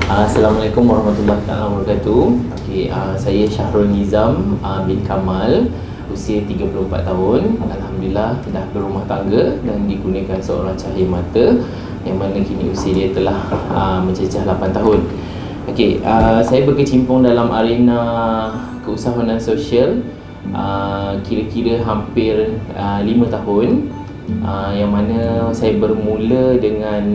Assalamualaikum warahmatullahi wabarakatuh. Saya Syahrul Nizam bin Kamal, usia 34 tahun. Alhamdulillah dah berumah tangga dan dikurniakan seorang cahaya mata yang mana kini usia dia telah mencecah 8 tahun. Saya berkecimpung dalam arena keusahawanan sosial kira-kira hampir 5 tahun. Yang mana saya bermula dengan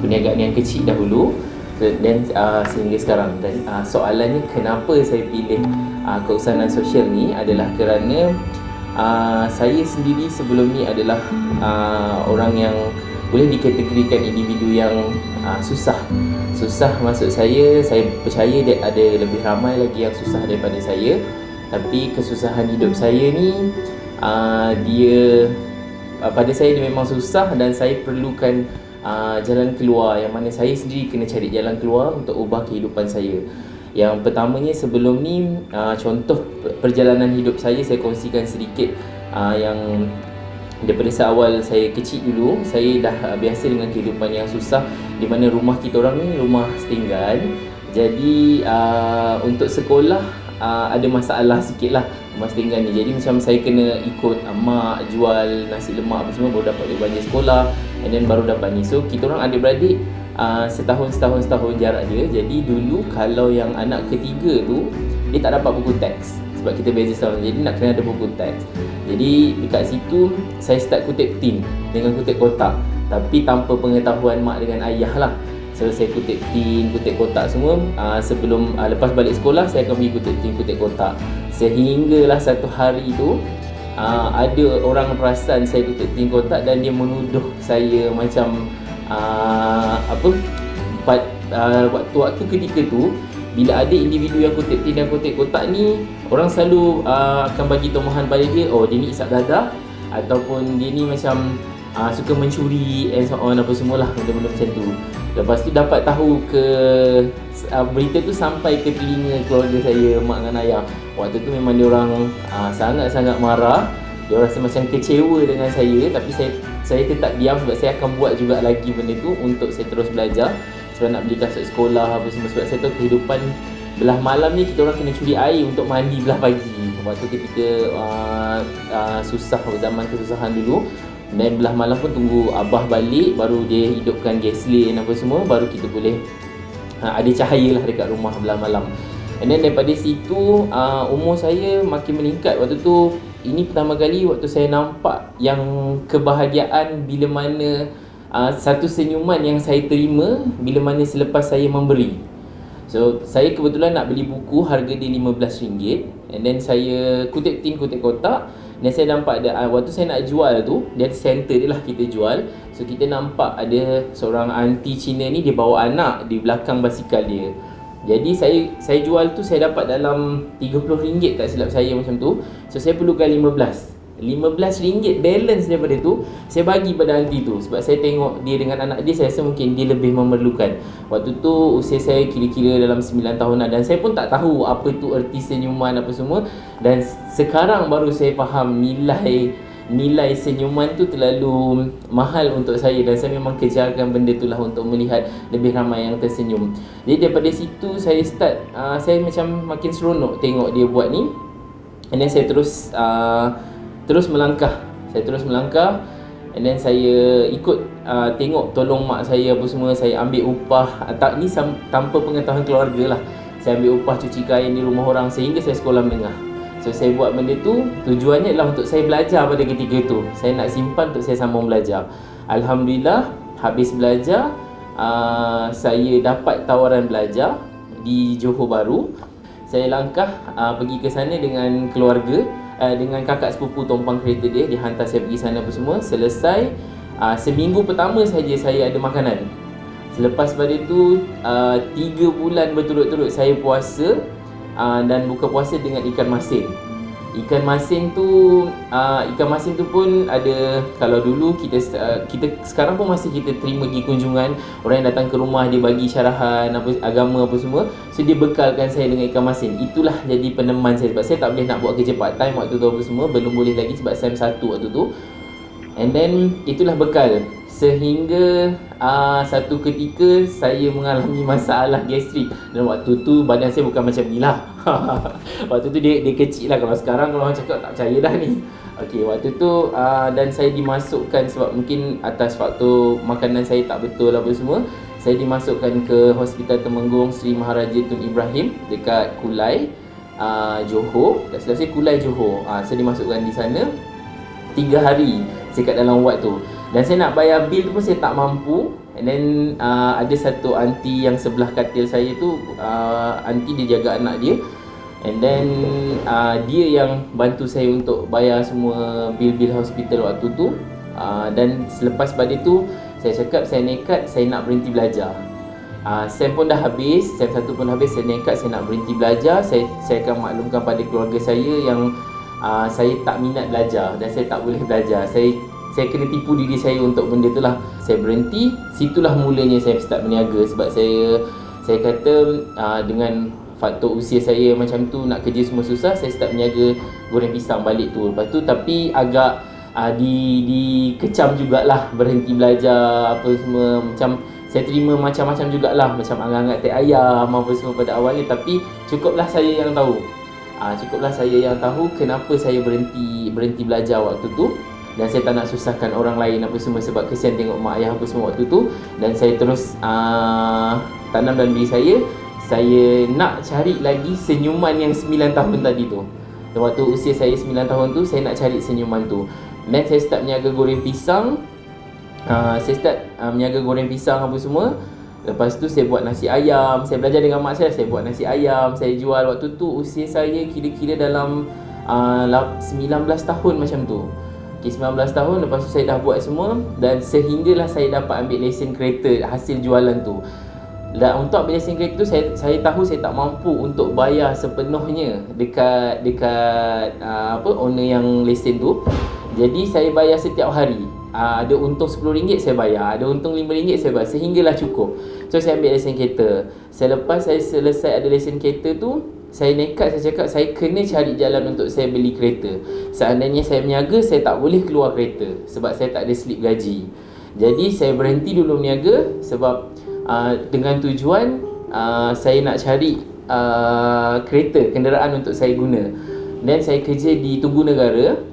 perniagaan yang kecil dahulu dan sehingga sekarang. Dan soalannya kenapa saya pilih keusahawanan sosial ni adalah kerana saya sendiri sebelum ni adalah orang yang boleh dikategorikan individu yang susah. Maksud saya percaya ada lebih ramai lagi yang susah daripada saya. Tapi kesusahan hidup saya ni dia pada saya dia memang susah dan saya perlukan jalan keluar, yang mana saya sendiri kena cari jalan keluar untuk ubah kehidupan saya. Yang pertamanya sebelum ni, contoh perjalanan hidup saya kongsikan sedikit. Yang daripada seawal saya kecil dulu, saya dah biasa dengan kehidupan yang susah, di mana rumah kita orang ni rumah setinggan. Jadi untuk sekolah ada masalah sikit lah rumah setinggan ni. Jadi macam saya kena ikut mak jual nasi lemak apa semua baru dapat belanja sekolah, and then baru dapat ni. So kita orang adik-beradik setahun jarak dia. Jadi dulu kalau yang anak ketiga tu dia tak dapat buku teks sebab kita beza setahun. Jadi nak kena ada buku teks. Jadi dekat situ saya start kutip tin dengan kutip kotak, tapi tanpa pengetahuan mak dengan ayah lah. So saya kutip tin, kutip kotak semua. Sebelum lepas balik sekolah saya akan pergi kutip tin, kutip kotak. Sehinggalah satu hari tu ada orang perasan saya kutip tin kotak dan dia menuduh saya macam waktu ketika tu, bila ada individu yang kutip tin dan kutip kotak ni, orang selalu akan bagi tomahan pada dia, oh dia ni isap dadah, ataupun dia ni macam suka mencuri and so on apa semualah, benda-benda macam tu. Lepas tu dapat tahu berita tu sampai ke telinga keluarga saya, mak dengan ayah. Waktu tu memang diorang sangat-sangat marah. Diorang rasa macam kecewa dengan saya, tapi saya tetap diam sebab saya akan buat juga lagi benda tu untuk saya terus belajar. Sebab nak beli kasut sekolah apa semua, sebab saya tahu kehidupan belah malam ni kita orang kena curi air untuk mandi belah pagi. Waktu ketika susah, zaman kesusahan dulu. Dan belah malam pun tunggu abah balik, baru dia hidupkan gas lane apa semua, baru kita boleh ada cahaya lah dekat rumah belah malam. And then daripada situ umur saya makin meningkat. Waktu tu, ini pertama kali waktu saya nampak yang kebahagiaan bila mana satu senyuman yang saya terima bila mana selepas saya memberi. So saya kebetulan nak beli buku, harga dia RM15, and then saya kutip tin, kutip kotak. Dan saya nampak waktu saya nak jual tu, dia ada center dia lah kita jual. So kita nampak ada seorang aunty Cina ni, dia bawa anak di belakang basikal dia. Jadi saya jual tu, saya dapat dalam RM30 tak silap saya macam tu. So saya perlukan RM15 balance daripada tu saya bagi pada aunty tu, sebab saya tengok dia dengan anak dia, saya rasa mungkin dia lebih memerlukan. Waktu tu usia saya kira-kira dalam 9 tahunan, dan saya pun tak tahu apa tu erti senyuman apa semua. Dan sekarang baru saya faham nilai senyuman tu terlalu mahal untuk saya, dan saya memang kejarkan benda tu lah untuk melihat lebih ramai yang tersenyum. Jadi daripada situ saya start, saya macam makin seronok tengok dia buat ni. And then saya terus melangkah. And then saya ikut tengok, tolong mak saya apa semua. Saya ambil upah, ni tanpa pengetahuan keluarga lah. Saya ambil upah cuci kain di rumah orang sehingga saya sekolah menengah. So saya buat benda tu, tujuannya adalah untuk saya belajar pada ketika tu. Saya nak simpan untuk saya sambung belajar. Alhamdulillah, habis belajar saya dapat tawaran belajar di Johor Bahru. Saya langkah pergi ke sana dengan keluarga, dengan kakak sepupu tumpang kereta dia hantar saya pergi sana apa semua. Selesai seminggu pertama saja saya ada makanan. Selepas pada tu 3 bulan berturut-turut saya puasa, dan buka puasa dengan ikan masin. Ikan masin tu pun ada, kalau dulu kita sekarang pun masih kita terima pergi kunjungan, orang yang datang ke rumah dia bagi syarahan apa agama apa semua. So dia bekalkan saya dengan ikan masin. Itulah jadi peneman saya, sebab saya tak boleh nak buat kerja part time waktu tu apa semua, belum boleh lagi sebab SEM 1 waktu tu. And then itulah bekal sehingga satu ketika saya mengalami masalah gastrik. Dan waktu tu badan saya bukan macam ni lah. Waktu tu dia kecil lah. Kalau sekarang kalau orang cakap tak percaya dah ni. Okey, waktu tu dan saya dimasukkan sebab mungkin atas faktor makanan saya tak betul apa semua. Saya dimasukkan ke Hospital Temenggung Sri Maharaja Tun Ibrahim dekat Kulai, Johor. Tak silap saya Kulai, Johor. Saya dimasukkan di sana 3 hari saya kat dalam ward tu. Dan saya nak bayar bil tu pun saya tak mampu. And then ada satu aunty yang sebelah katil saya tu, aunty dia jaga anak dia. And then dia yang bantu saya untuk bayar semua bil-bil hospital waktu tu. Dan selepas pada tu saya cakap saya nekat, saya nak berhenti belajar. Sem pun dah habis, sem 1 pun habis, saya nekat saya nak berhenti belajar. Saya akan maklumkan pada keluarga saya yang saya tak minat belajar dan saya tak boleh belajar. Saya kena tipu diri saya untuk benda tu lah. Saya berhenti, situlah mulanya saya start berniaga. Sebab saya kata dengan faktor usia saya macam tu, nak kerja semua susah, saya start berniaga goreng pisang balik tu. Lepas tu tapi agak dikecam jugalah berhenti belajar apa semua. Macam saya terima macam-macam jugalah, macam angan-angan teh ayam apa semua pada awalnya. Tapi cukuplah saya yang tahu. Cukuplah saya yang tahu kenapa saya berhenti belajar waktu tu. Dan saya tak nak susahkan orang lain apa semua sebab kesian tengok mak ayah apa semua waktu tu. Dan saya terus tanam dalam diri saya nak cari lagi senyuman yang 9 tahun tadi tu. Dan waktu usia saya 9 tahun tu, saya nak cari senyuman tu. Dan saya start berniaga goreng pisang. Berniaga goreng pisang apa semua. Lepas tu saya buat nasi ayam. Saya belajar dengan mak saya buat nasi ayam. Saya jual waktu tu usia saya kira-kira dalam 19 tahun macam tu. Okay, 19 tahun lepas tu saya dah buat semua. Dan sehinggalah saya dapat ambil lesen kereta hasil jualan tu. Dan untuk ambil lesen kereta tu saya tahu saya tak mampu untuk bayar sepenuhnya dekat owner yang lesen tu. Jadi saya bayar setiap hari. Ada untung RM10 saya bayar, ada untung RM5 saya bayar, sehinggalah cukup. So saya ambil lesen kereta. Selepas saya selesai ada lesen kereta tu, saya nekat, saya cakap saya kena cari jalan untuk saya beli kereta. Seandainya saya berniaga, saya tak boleh keluar kereta sebab saya tak ada slip gaji. Jadi saya berhenti dulu berniaga sebab dengan tujuan saya nak cari kereta, kenderaan untuk saya guna. Dan saya kerja di Tugu Negara.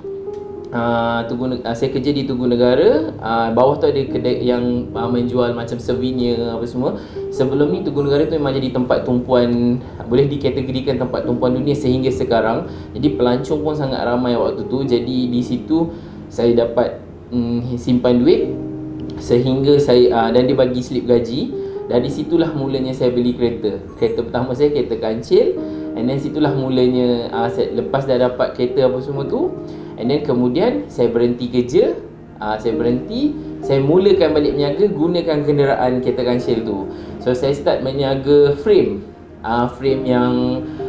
Saya kerja di Tugu Negara. Bawah tu ada kedai yang menjual macam souvenir apa semua. Sebelum ni Tugu Negara tu memang jadi tempat tumpuan, boleh dikategorikan tempat tumpuan dunia sehingga sekarang. Jadi pelancong pun sangat ramai waktu tu. Jadi di situ saya dapat simpan duit sehingga saya dan dia bagi slip gaji. Dari situlah mulanya saya beli kereta. Kereta pertama saya kereta kancil. And then situlah mulanya lepas dah dapat kereta apa semua tu, and then kemudian saya berhenti kerja. Saya mulakan balik berniaga gunakan kenderaan kereta kancil tu. So saya start berniaga frame. Frame yang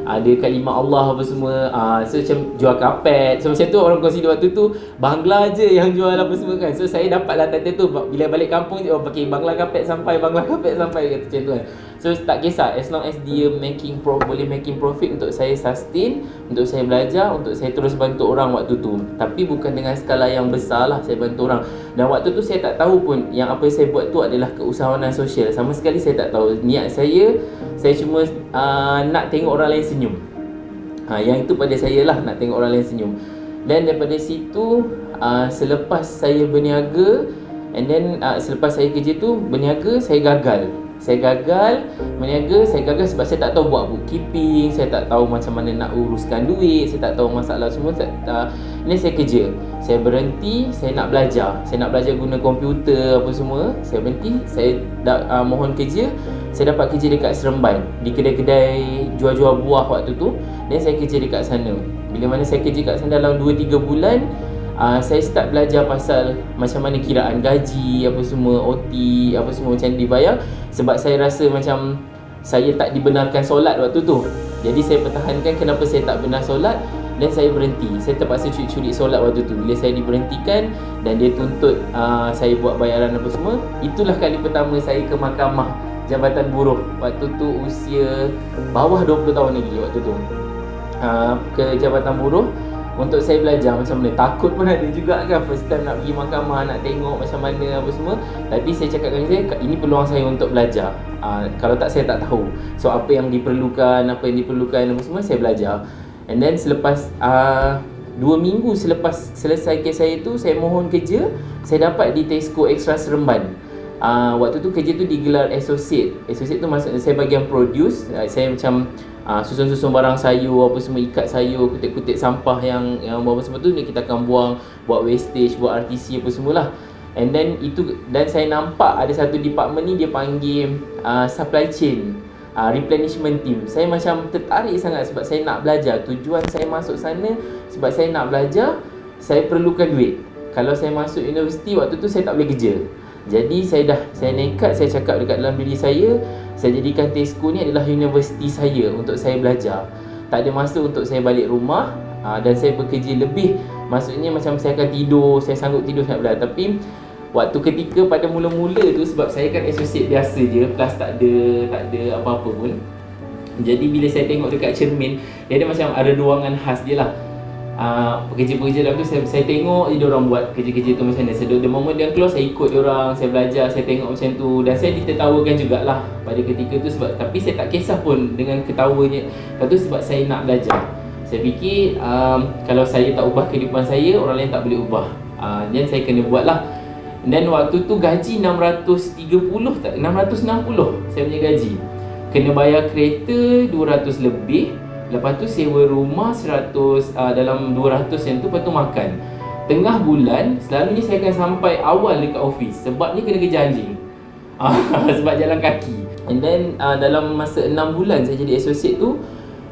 ada kalimah Allah apa semua. So macam jual kapet. So macam tu orang consider waktu tu Bangla je yang jual apa semua kan. So saya dapatlah title tu. Bila balik kampung pakai Bangla kapet sampai kata macam tu kan. So tak kisah, as long as dia boleh making profit untuk saya sustain, untuk saya belajar, untuk saya terus bantu orang waktu tu. Tapi bukan dengan skala yang besar lah saya bantu orang. Dan waktu tu saya tak tahu pun yang apa saya buat tu adalah keusahawanan sosial. Sama sekali saya tak tahu. Niat saya cuma nak tengok orang lain senyum. Yang itu pada saya lah, nak tengok orang lain senyum. Dan daripada situ selepas saya berniaga, and then selepas saya kerja tu berniaga, saya gagal berniaga sebab saya tak tahu buat bookkeeping, saya tak tahu macam mana nak uruskan duit, saya tak tahu masalah semua. Ini saya kerja, saya berhenti, saya nak belajar guna komputer apa semua. Saya berhenti, saya mohon kerja. Saya dapat kerja dekat Seremban di kedai-kedai jual-jual buah waktu tu. Dan saya kerja dekat sana. Bila mana saya kerja kat sana dalam 2-3 bulan, saya start belajar pasal macam mana kiraan gaji, apa semua, OT, apa semua macam dibayar. Sebab saya rasa macam saya tak dibenarkan solat waktu tu. Jadi saya pertahankan kenapa saya tak benar solat. Dan saya berhenti. Saya terpaksa curi-curi solat waktu tu. Bila saya diberhentikan dan dia tuntut saya buat bayaran apa semua, itulah kali pertama saya ke mahkamah Jabatan Buruh. Waktu tu usia bawah 20 tahun lagi waktu tu. Ke Jabatan Buruh. untuk saya belajar macam mana. Takut pun ada juga kan, first time nak pergi mahkamah, nak tengok macam mana apa semua. Tapi saya cakap dengan saya, ini peluang saya untuk belajar. Kalau tak, saya tak tahu. So apa yang diperlukan, apa apa semua, saya belajar. And then selepas 2 minggu selepas selesai kes saya tu, saya mohon kerja. Saya dapat di Tesco Extra Seremban. Waktu tu kerja tu digelar associate. Associate tu maksudnya saya bahagian produce. Saya macam susun-susun barang sayur, apa semua, ikat sayur, kutip-kutip sampah yang apa semua tu, kita akan buang, buat wastage, buat RTC apa semualah. And then saya nampak ada satu department ni dia panggil supply chain, replenishment team. Saya macam tertarik sangat sebab saya nak belajar. Tujuan saya masuk sana sebab saya nak belajar, saya perlukan duit. Kalau saya masuk universiti waktu tu, saya tak boleh kerja. Jadi saya nekat, saya cakap dekat dalam diri saya jadikan Tesco ni adalah universiti saya untuk saya belajar. Tak ada masa untuk saya balik rumah, dan saya bekerja lebih. Maksudnya macam saya akan tidur, saya sanggup tidur sangat belajar. Tapi waktu ketika pada mula-mula tu, sebab saya kan associate biasa je, plus tak ada apa-apa pun. Jadi bila saya tengok dekat cermin, dia ada macam ada ruangan khas dia lah. Pekerja-pekerja dalam tu, saya tengok je diorang buat kerja-kerja tu macam mana. The moment dia close, saya ikut diorang, saya belajar, saya tengok macam tu. Dan saya ditertawakan jugalah pada ketika tu sebab, tapi saya tak kisah pun dengan ketawanya. Lepas tu sebab saya nak belajar. Saya fikir kalau saya tak ubah kehidupan saya, orang lain tak boleh ubah. Dan saya kena buat lah. Dan waktu tu gaji 660 saya punya gaji. Kena bayar kereta 200 lebih. Lepas tu sewa rumah 100, dalam 200 yang tu. Lepas tu makan. Tengah bulan selalunya saya akan sampai awal dekat office, sebab ni kena kejar anjing. Sebab jalan kaki. And then dalam masa 6 bulan saya jadi associate tu,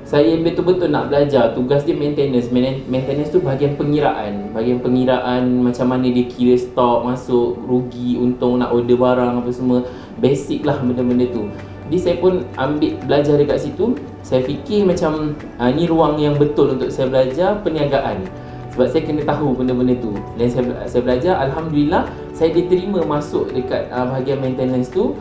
saya betul-betul nak belajar. Tugas dia maintenance. Maintenance tu bahagian pengiraan. Bahagian pengiraan macam mana dia kira stok, masuk, rugi, untung, nak order barang apa semua. Basic lah benda-benda tu. Jadi saya pun ambil belajar dekat situ. Saya fikir macam ni ruang yang betul untuk saya belajar perniagaan. Sebab saya kena tahu benda-benda tu. Dan saya belajar, alhamdulillah saya diterima masuk dekat bahagian maintenance tu.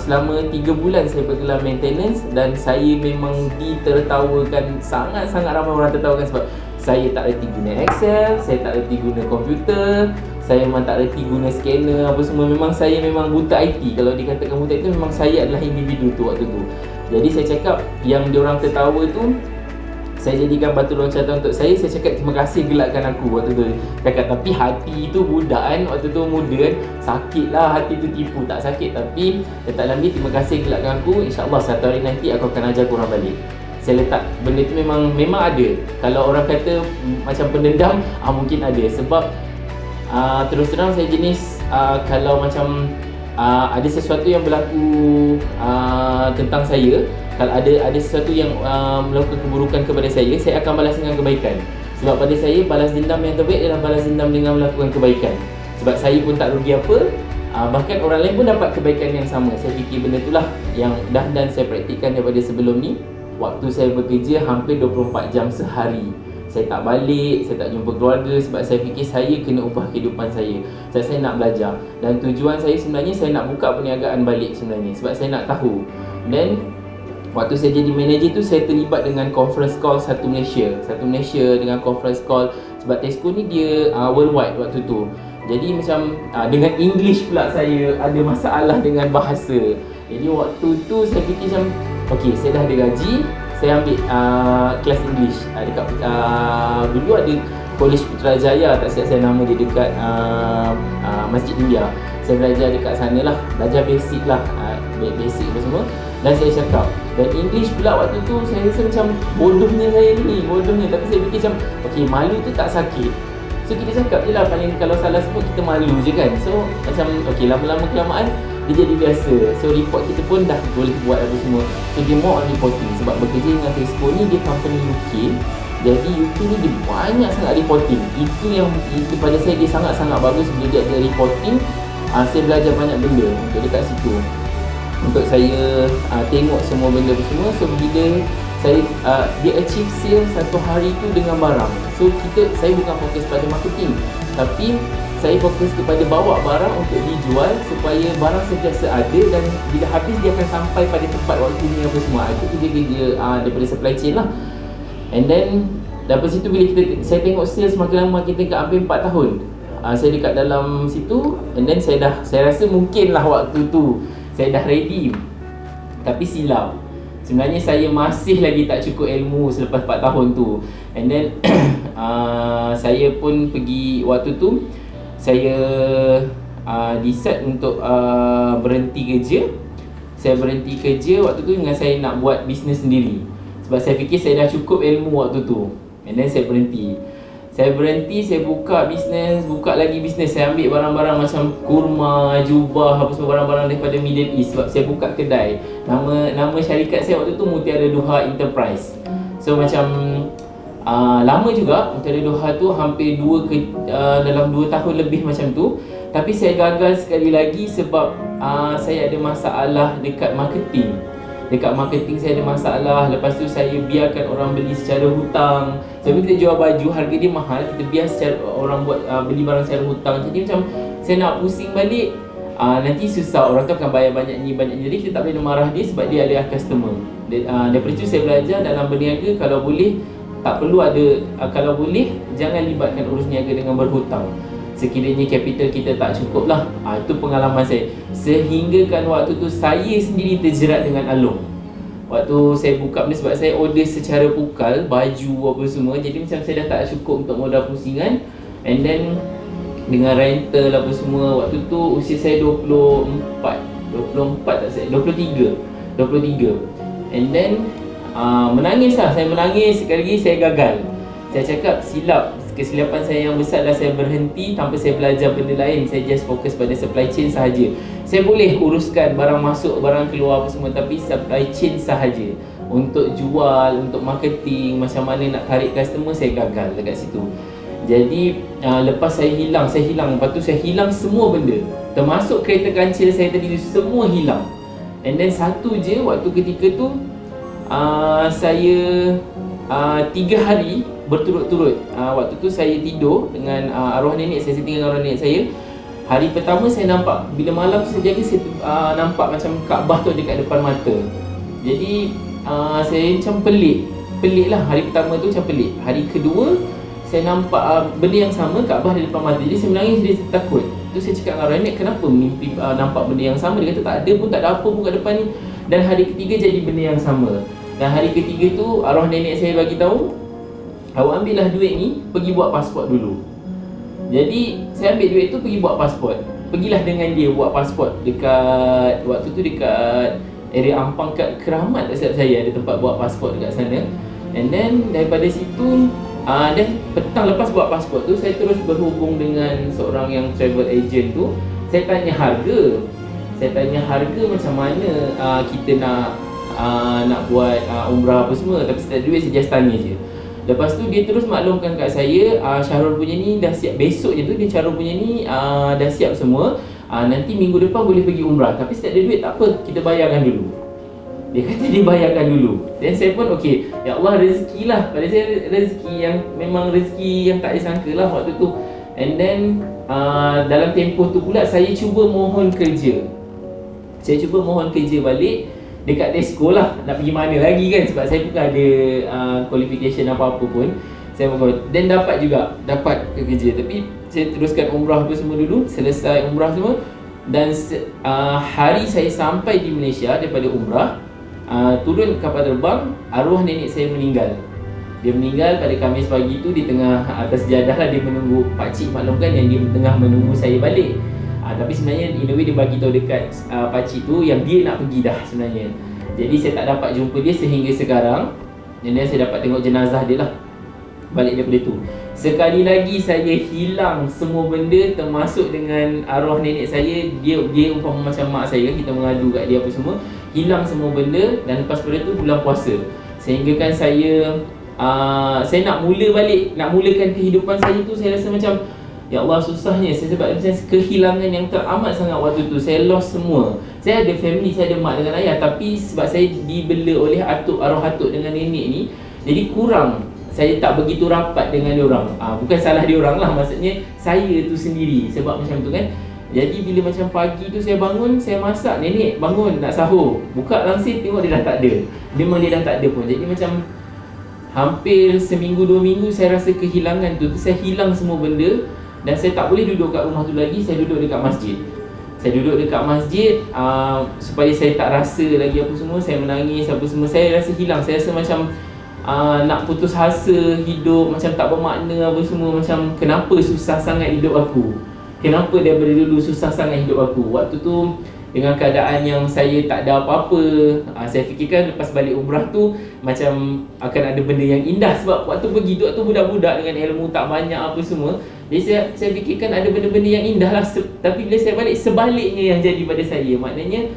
Selama 3 bulan saya bergelar maintenance. Dan saya memang ditertawakan, sangat-sangat ramai orang tertawakan sebab saya tak reti guna Excel, saya tak reti guna komputer, saya memang tak reti guna scanner apa semua. Memang saya memang buta IT. Kalau dikatakan buta IT, memang saya adalah individu tu waktu tu. Jadi saya cakap yang diorang tertawa tu, saya jadikan batu loncatan untuk saya. Saya cakap terima kasih gelakkan aku waktu tu. Cakap tapi hati tu budak kan, waktu tu muda kan, sakit lah hati tu, tipu tak sakit. Tapi letak dalam dia, terima kasih gelakkan aku. InsyaAllah satu hari nanti aku akan ajar korang balik. Saya letak benda tu memang ada. Kalau orang kata macam pendendam, mungkin ada. Sebab terus terang saya jenis kalau macam ada sesuatu yang berlaku tentang saya, kalau ada sesuatu yang melakukan keburukan kepada saya akan balas dengan kebaikan. Sebab pada saya, balas dendam yang terbaik adalah balas dendam dengan melakukan kebaikan. Sebab saya pun tak rugi apa, bahkan orang lain pun dapat kebaikan yang sama. Saya fikir benda itulah yang dan saya praktikkan daripada sebelum ni. Waktu saya bekerja hampir 24 jam sehari. Saya tak balik, saya tak jumpa keluarga sebab saya fikir saya kena ubah kehidupan saya. Sebab saya nak belajar. Dan tujuan saya sebenarnya, saya nak buka perniagaan balik sebenarnya. Sebab saya nak tahu. Dan waktu saya jadi manager tu, saya terlibat dengan conference call Satu Malaysia dengan conference call. Sebab Tesco ni dia worldwide waktu tu. Jadi macam dengan English pula saya ada masalah dengan bahasa. Jadi waktu tu saya fikir macam, okey, saya dah ada gaji, saya ambil kelas English dekat dulu ada College Putrajaya, tak silap saya nama dia, dekat Masjid India. Saya belajar dekat sana lah, belajar basic lah, basic apa semua. Dan saya cakap, dan English pula waktu tu saya rasa macam bodohnya saya ni, tapi saya fikir macam, okey, malu tu tak sakit. So kita cakap je lah, paling kalau salah sebut kita malu je kan. So macam okey, lama-lama kelamaan dia jadi biasa. So report kita pun dah boleh buat apa semua. So dia more on reporting. Sebab bekerja dengan Tesco ni, dia company UK. Jadi UK ni dia banyak sangat reporting. Itu pada saya dia sangat-sangat bagus bila dia ada reporting. Saya belajar banyak benda untuk dekat situ. Untuk saya tengok semua benda apa semua. So bila saya dia achieve sale satu hari tu dengan barang. So saya bukan fokus pada marketing, tapi saya fokus kepada bawa barang untuk dijual supaya barang sentiasa ada dan bila habis dia akan sampai pada tempat waktunya apa semua. Itu kerja daripada supply chain lah. And then Lepas situ bila saya tengok sales makin lama makin tingkat, hampir 4 tahun saya dekat dalam situ. And then saya rasa mungkin lah waktu tu saya dah ready. Tapi silap. Sebenarnya saya masih lagi tak cukup ilmu selepas 4 tahun tu. And then saya pun pergi waktu tu, saya decide untuk berhenti kerja. Saya berhenti kerja waktu tu dengan saya nak buat bisnes sendiri. Sebab saya fikir saya dah cukup ilmu waktu tu. And then saya berhenti. Saya buka bisnes, buka lagi bisnes. Saya ambil barang-barang macam kurma, jubah, apa semua barang-barang daripada Middle East. Sebab saya buka kedai. Nama syarikat saya waktu tu Mutiara Doha Enterprise. So macam lama juga Mutiara Doha tu, hampir dalam 2 tahun lebih macam tu. Tapi saya gagal sekali lagi sebab saya ada masalah dekat marketing. Dekat marketing saya ada masalah. Lepas tu saya biarkan orang beli secara hutang. Sebab kita jual baju harga dia mahal, kita biar orang buat beli barang secara hutang. Jadi macam saya nak pusing balik, nanti susah, orang tu akan bayar banyak ni. Jadi kita tak boleh marah dia sebab dia adalah customer. Daripada tu saya belajar dalam berniaga, kalau boleh tak perlu ada, kalau boleh jangan libatkan urus niaga dengan berhutang. Sekiranya capital kita tak cukup lah. Itu pengalaman saya. Sehingga kan waktu tu saya sendiri terjerat dengan Along. Waktu saya buka benda, sebab saya order secara pukal, baju apa semua. Jadi macam saya dah tak cukup untuk modal pusingan. And then dengan rental apa semua. Waktu tu usia saya 23. And then menangis lah. Saya menangis, sekali lagi saya gagal. Saya cakap silap. Kesilapan saya yang besar adalah saya berhenti tanpa saya belajar benda lain. Saya just fokus pada supply chain sahaja. Saya boleh uruskan barang masuk, barang keluar apa semua, tapi supply chain sahaja. Untuk jual, untuk marketing, macam mana nak tarik customer, saya gagal dekat situ. Jadi lepas saya hilang. Lepas tu saya hilang semua benda, termasuk kereta kancil saya tadi tu, semua hilang. And then satu je, waktu ketika tu saya 3 hari berturut-turut. Waktu tu saya tidur dengan arwah nenek saya tinggal dengan arwah nenek saya. Hari pertama saya nampak, bila malam saya jaga, saya nampak macam Kaabah tu dekat depan mata. Jadi saya macam pelik lah. Hari pertama tu macam pelik. Hari kedua saya nampak benda yang sama, Kaabah di depan mata. Jadi saya menangis, dia takut. Tu saya cakap dengan arwah nenek, kenapa mimpi nampak benda yang sama? Dia kata tak ada pun, tak ada apa pun kat depan ni. Dan hari ketiga jadi benda yang sama. Dan hari ketiga tu arwah nenek saya bagi tahu, awak ambillah duit ni, pergi buat pasport dulu. Jadi saya ambil duit tu, pergi buat pasport. Pergilah dengan dia buat pasport dekat, waktu tu dekat area Ampang, kat Keramat tak silap saya, ada tempat buat pasport dekat sana. And then daripada situ dan petang lepas buat pasport tu, saya terus berhubung dengan seorang yang travel agent tu. Saya tanya harga macam mana kita nak buat umrah apa semua. Tapi saya tak ada duit, saya just tanya je. Lepas tu dia terus maklumkan kat saya, Syahrul punya ni dah siap. Besok je tu dia, Syahrul punya ni dah siap semua. Nanti minggu depan boleh pergi umrah. Tapi saya tak ada duit, tak apa, kita bayarkan dulu. Dia kata dia bayarkan dulu. Dan saya pun okey, ya Allah, rezeki lah. Pada saya rezeki yang memang rezeki yang tak disangka lah waktu tu. And then dalam tempoh tu pula saya cuba mohon kerja. Saya cuba mohon kerja balik dekat Tesco lah. Nak pergi mana lagi kan, sebab saya bukan ada qualification apa-apa pun. Saya mohon, dan dapat kerja. Tapi saya teruskan umrah apa semua dulu. Selesai umrah semua. Dan hari saya sampai di Malaysia daripada umrah, turun kapal terbang, arwah nenek saya meninggal. Dia meninggal pada Khamis pagi tu, di tengah atas jadah lah dia menunggu. Pakcik maklumkan yang dia tengah menunggu saya balik. Tapi sebenarnya in a way dia bagi tahu dekat pakcik tu yang dia nak pergi dah sebenarnya. Jadi saya tak dapat jumpa dia sehingga sekarang. Dan saya dapat tengok jenazah dia lah balik daripada tu. Sekali lagi saya hilang semua benda, termasuk dengan arwah nenek saya. Dia umpama macam mak saya, kita mengadu kat dia apa semua. Hilang semua benda. Dan lepas pada tu bulan puasa, sehingga kan saya nak mula balik, nak mulakan kehidupan saya tu. Saya rasa macam ya Allah, susahnya saya, sebab macam kehilangan yang teramat sangat waktu tu. Saya lost semua. Saya ada family, saya ada mak dengan ayah. Tapi sebab saya dibela oleh arwah atuk dengan nenek ni, jadi kurang, saya tak begitu rapat dengan diorang. Bukan salah diorang lah, maksudnya saya tu sendiri. Sebab macam tu kan. Jadi bila macam pagi tu saya bangun, saya masak, nenek bangun nak sahur. Buka langsir tengok dia dah tak ada. Memang dia dah tak ada pun. Jadi macam hampir seminggu 2 minggu saya rasa kehilangan tu. Saya hilang semua benda dan saya tak boleh duduk kat rumah tu lagi. Saya duduk dekat masjid. Saya duduk dekat masjid supaya saya tak rasa lagi apa semua. Saya menangis apa semua. Saya rasa hilang. Saya rasa macam nak putus asa hidup, macam tak bermakna apa semua. Macam kenapa susah sangat hidup aku, kenapa daripada dulu susah sangat hidup aku. Waktu tu dengan keadaan yang saya tak ada apa-apa, saya fikirkan lepas balik umrah tu macam akan ada benda yang indah. Sebab waktu pergi tu budak-budak dengan ilmu tak banyak apa semua. Jadi saya fikirkan ada benda-benda yang indah lah. Tapi bila saya balik, sebaliknya yang jadi pada saya. Maknanya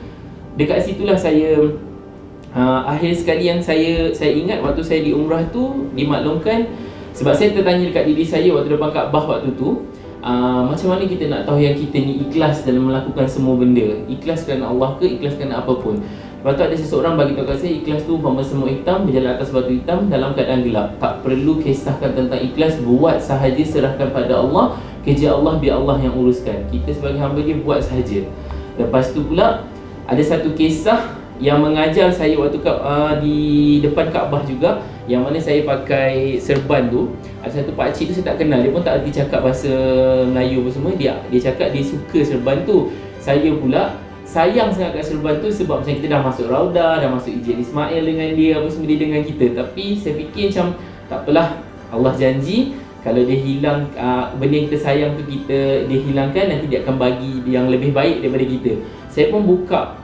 dekat situlah saya akhir sekali yang saya ingat waktu saya di umrah tu, dimaklumkan. Sebab saya tertanya dekat diri saya waktu depan Kaabah waktu tu, macam mana kita nak tahu yang kita ni ikhlas dalam melakukan semua benda? Ikhlas kerana Allah ke ikhlas kerana apapun? Lepas tu ada seseorang bagi tahu kat saya, ikhlas tu umpama semut hitam berjalan atas batu hitam dalam keadaan gelap. Tak perlu kisahkan tentang ikhlas, buat sahaja, serahkan pada Allah. Kerja Allah biar Allah yang uruskan. Kita sebagai hamba dia buat sahaja. Lepas tu pula ada satu kisah yang mengajar saya waktu di depan Kaabah juga, yang mana saya pakai serban tu. Ada satu pakcik tu saya tak kenal, dia pun tak erti cakap bahasa Melayu apa semua. Dia cakap dia suka serban tu. Saya pula sayang sangat kat serban tu sebab macam kita dah masuk Raudah, dah masuk Ijil Ismail dengan dia, apa semua dia dengan kita. Tapi saya fikir macam tak apalah, Allah janji kalau dia hilang benda yang kita sayang tu dia hilangkan, nanti dia akan bagi yang lebih baik daripada kita. Saya pun buka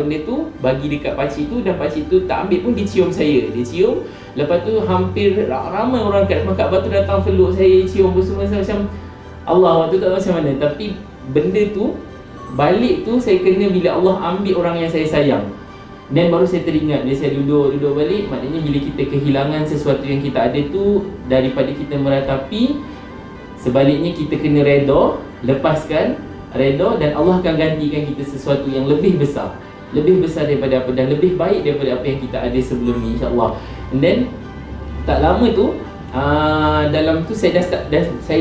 benda tu, bagi dekat pakcik tu, dan pakcik tu tak ambil pun, dia cium saya. Dia cium, lepas tu hampir ramai orang kat depan Kaabah tu datang peluk saya, cium apa semua. Saya macam Allah, waktu tu tak tahu macam mana. Tapi benda tu, balik tu saya kena bila Allah ambil orang yang saya sayang. Dan baru saya teringat, bila saya duduk balik, maknanya bila kita kehilangan sesuatu yang kita ada tu, daripada kita meratapi, sebaliknya kita kena reda, lepaskan, reda, dan Allah akan gantikan kita sesuatu yang lebih besar daripada apa, dan lebih baik daripada apa yang kita ada sebelum ni, insyaAllah. And then tak lama tu dalam tu saya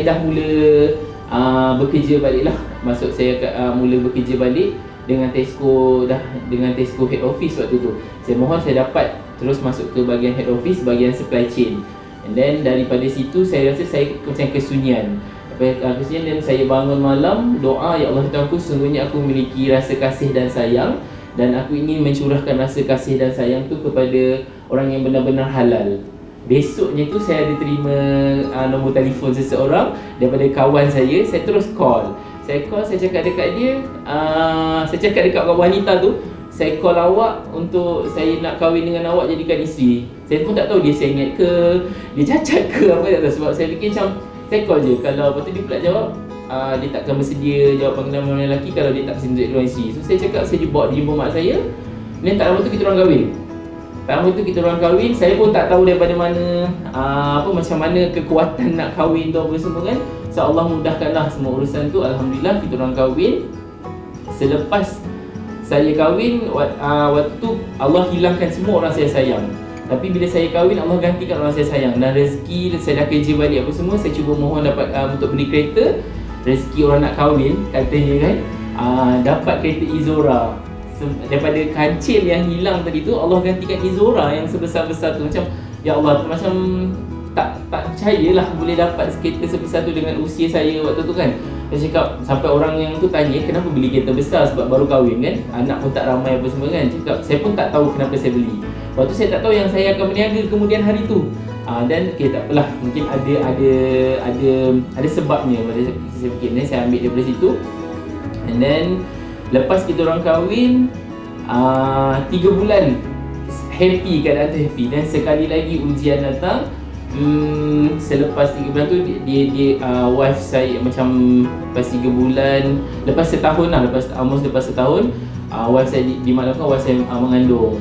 dah mula bekerja balik lah. Maksud saya mula bekerja balik dengan Tesco head office waktu tu. Saya mohon saya dapat terus masuk ke bahagian head office, bahagian supply chain. And then daripada situ saya rasa saya macam kesunyian. Dan saya bangun malam doa, ya Allah Tuhanku, sesungguhnya aku memiliki rasa kasih dan sayang, dan aku ingin mencurahkan rasa kasih dan sayang tu kepada orang yang benar-benar halal. Besoknya tu saya ada terima nombor telefon seseorang daripada kawan saya terus call. Saya cakap dekat dia, saya cakap dekat wanita tu, saya call awak untuk saya nak kahwin dengan awak jadikan isteri. Saya pun tak tahu dia sengit ke, dia cacat ke apa, tak tahu. Sebab saya fikir macam saya call je, kalau lepas tu dia pula jawab dia takkan bersedia jawab panggilan orang lelaki kalau dia tak bersedia untuk isteri. So saya cakap saya bawa dia jumpa mak saya. Dan tak lama tu kita orang kahwin. Saya pun tak tahu daripada mana macam mana kekuatan nak kahwin tu apa semua kan. So Allah mudahkanlah semua urusan tu. Alhamdulillah kita orang kahwin. Selepas saya kahwin, waktu tu Allah hilangkan semua orang saya sayang. Tapi bila saya kahwin, Allah gantikan orang saya sayang. Dan rezeki, saya dah kerja balik apa semua, saya cuba mohon dapat untuk beli kereta. Rezeki orang nak kahwin, katanya kan, dapat kereta Izora. Daripada kancil yang hilang tadi tu, Allah gantikan Izora yang sebesar-besar tu. Macam, ya Allah, macam tak percayalah boleh dapat kereta sebesar tu dengan usia saya waktu tu kan. Saya cakap, sampai orang yang tu tanya kenapa beli kereta besar, sebab baru kahwin kan, anak pun tak ramai apa semua kan. Cakap, saya pun tak tahu kenapa saya beli. Waktu saya tak tahu yang saya akan berniaga kemudian hari tu. Dan okay, tak apalah, mungkin ada sebabnya. Saya fikir, dan saya ambil daripada situ. And then lepas kita orang kahwin, 3 bulan happy, keadaan tu happy. Dan sekali lagi ujian datang. Selepas 3 bulan tu dia wife saya macam lepas 3 bulan, lepas setahun lah, lepas setahun, wife saya dimaklumkan wife saya mengandung.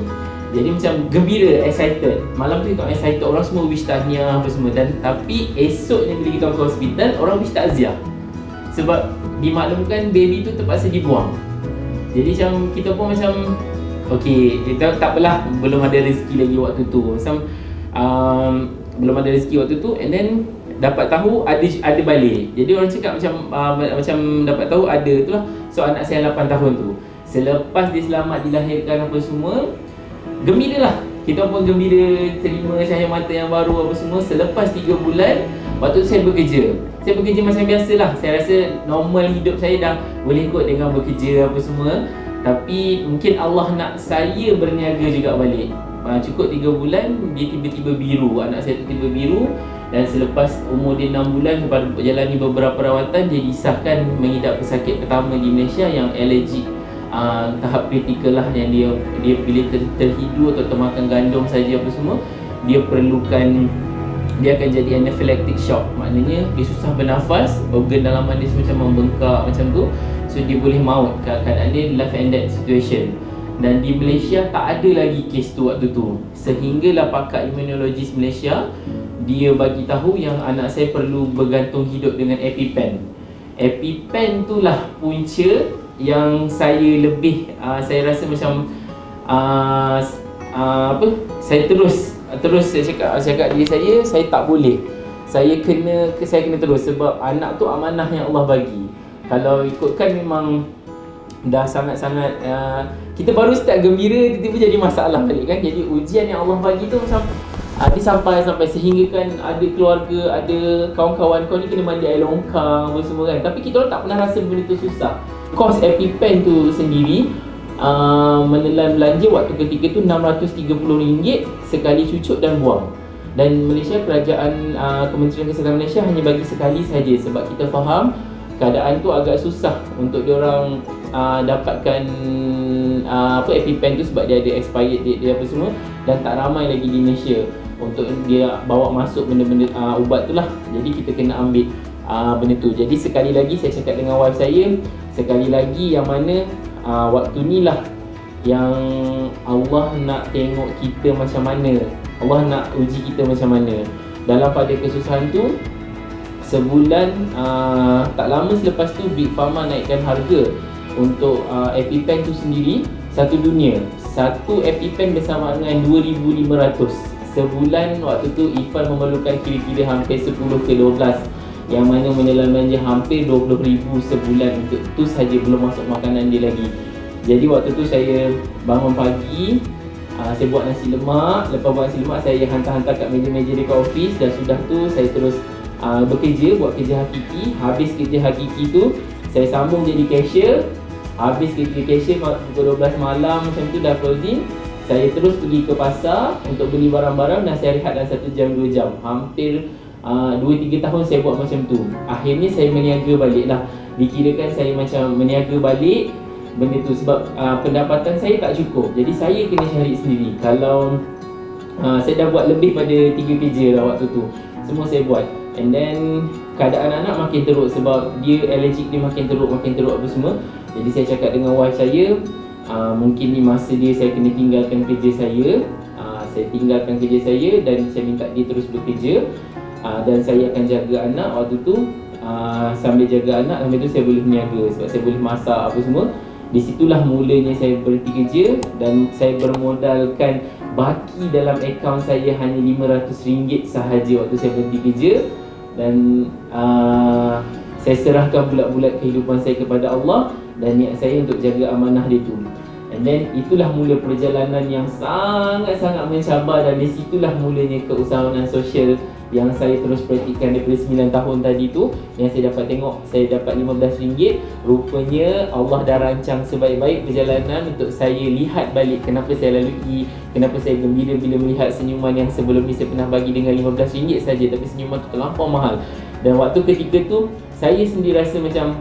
Jadi macam gembira, excited. Malam tu kita excited, orang semua wish tahniah apa semua. Dan tapi esoknya bila kita ke hospital, orang wish takziah. Sebab dimaklumkan baby tu terpaksa dibuang. Jadi macam kita pun macam okey, kita tak apalah, belum ada rezeki lagi waktu tu. Macam belum ada rezeki waktu tu, and then dapat tahu ada balik. Jadi orang cakap macam dapat tahu ada tu lah. So anak saya 8 tahun tu, selepas dia selamat dilahirkan apa semua, gembira lah. kita pun gembira terima cahaya mata yang baru apa semua. Selepas 3 bulan, waktu tu saya bekerja. Saya bekerja macam biasalah. Saya rasa normal hidup saya dah boleh kot dengan bekerja apa semua. Tapi mungkin Allah nak saya berniaga juga balik. Cukup 3 bulan, dia tiba-tiba biru. Anak saya tiba-tiba biru. Dan selepas umur dia 6 bulan, lepas jalani beberapa perawatan, dia disahkan mengidap pesakit pertama di Malaysia yang allergic tahap kritikal lah, yang dia bila terhidu atau termakan gandum saja apa semua, dia akan jadi anaphylactic shock. Maknanya dia susah bernafas, organ dalaman dia macam membengkak macam tu. So dia boleh maut, keadaan dia life and death situation. Dan di Malaysia tak ada lagi kes tu waktu tu. Sehinggalah pakar imunologis Malaysia dia bagi tahu yang anak saya perlu bergantung hidup dengan EpiPen. EpiPen tu lah punca yang saya lebih saya rasa macam saya terus saya cakap diri saya tak boleh. Saya kena terus sebab anak tu amanah yang Allah bagi. Kalau ikutkan memang dah sangat-sangat kita baru start gembira, tiba-tiba jadi masalah balik kan. Jadi ujian yang Allah bagi tu macam dia sampai sehingga kan ada keluarga, ada kawan-kawan kau ni kena mandi air longkang apa semua kan. Tapi kita orang tak pernah rasa benda tu susah. Kos EpiPen tu sendiri menelan belanja waktu ketika tu RM630 sekali cucuk dan buang. Dan Malaysia, kerajaan Kementerian Kesihatan Malaysia hanya bagi sekali saja sebab kita faham keadaan tu agak susah untuk diorang dapatkan EpiPen tu sebab dia ada expired date dia apa semua, dan tak ramai lagi di Malaysia untuk dia bawa masuk benda-benda ubat tu lah. Jadi kita kena ambil benda tu. Jadi sekali lagi saya cakap dengan wife saya, sekali lagi yang mana waktu ni lah yang Allah nak tengok kita macam mana, Allah nak uji kita macam mana. Dalam pada kesusahan tu, sebulan tak lama selepas tu Big Pharma naikkan harga untuk EpiPen tu sendiri satu dunia. Satu EpiPen bersama dengan 2,500. Sebulan waktu tu Ifan memerlukan kira-kira hampir 10 ke 12, yang mana menelan belanja hampir 20,000 sebulan untuk tu saja, belum masuk makanan dia lagi. Jadi waktu tu saya bangun pagi, saya buat nasi lemak. Lepas buat nasi lemak, saya hantar-hantar kat meja-meja dekat office. Dan sudah tu saya terus bekerja, buat kerja hakiki. Habis kerja hakiki tu, saya sambung jadi cashier. Habis kerja cashier pukul 12 malam macam tu dah closing. Saya terus pergi ke pasar untuk beli barang-barang dan saya rehat dalam 1 jam 2 jam. Hampir 2-3 tahun saya buat macam tu. Akhirnya saya meniaga balik lah. Dikirakan saya macam meniaga balik benda tu sebab pendapatan saya tak cukup. Jadi saya kena cari sendiri. Kalau saya dah buat lebih pada 3 kerja lah waktu tu. Semua saya buat. And then keadaan anak makin teruk sebab dia allergic, dia makin teruk apa semua. Jadi saya cakap dengan wife saya, mungkin ni masa dia saya kena tinggalkan kerja saya. Saya tinggalkan kerja saya dan saya minta dia terus bekerja. Dan saya akan jaga anak waktu tu. Sambil jaga anak, sambil tu saya boleh berniaga sebab saya boleh masak apa semua. Di situlah mulanya saya berhenti kerja dan saya bermodalkan baki dalam akaun saya hanya RM500 sahaja waktu saya berhenti kerja. Dan saya serahkan bulat-bulat kehidupan saya kepada Allah dan niat saya untuk jaga amanah dia tu. And then itulah mula perjalanan yang sangat-sangat mencabar, dan di situlah mulanya keusahawanan sosial yang saya terus praktikkan daripada 9 tahun tadi tu. Yang saya dapat tengok, saya dapat RM15. Rupanya Allah dah rancang sebaik-baik perjalanan untuk saya lihat balik kenapa saya lalui, kenapa saya gembira bila melihat senyuman yang sebelum ni saya pernah bagi dengan RM15 saja, tapi senyuman tu terlampau mahal. Dan waktu ketika tu saya sendiri rasa macam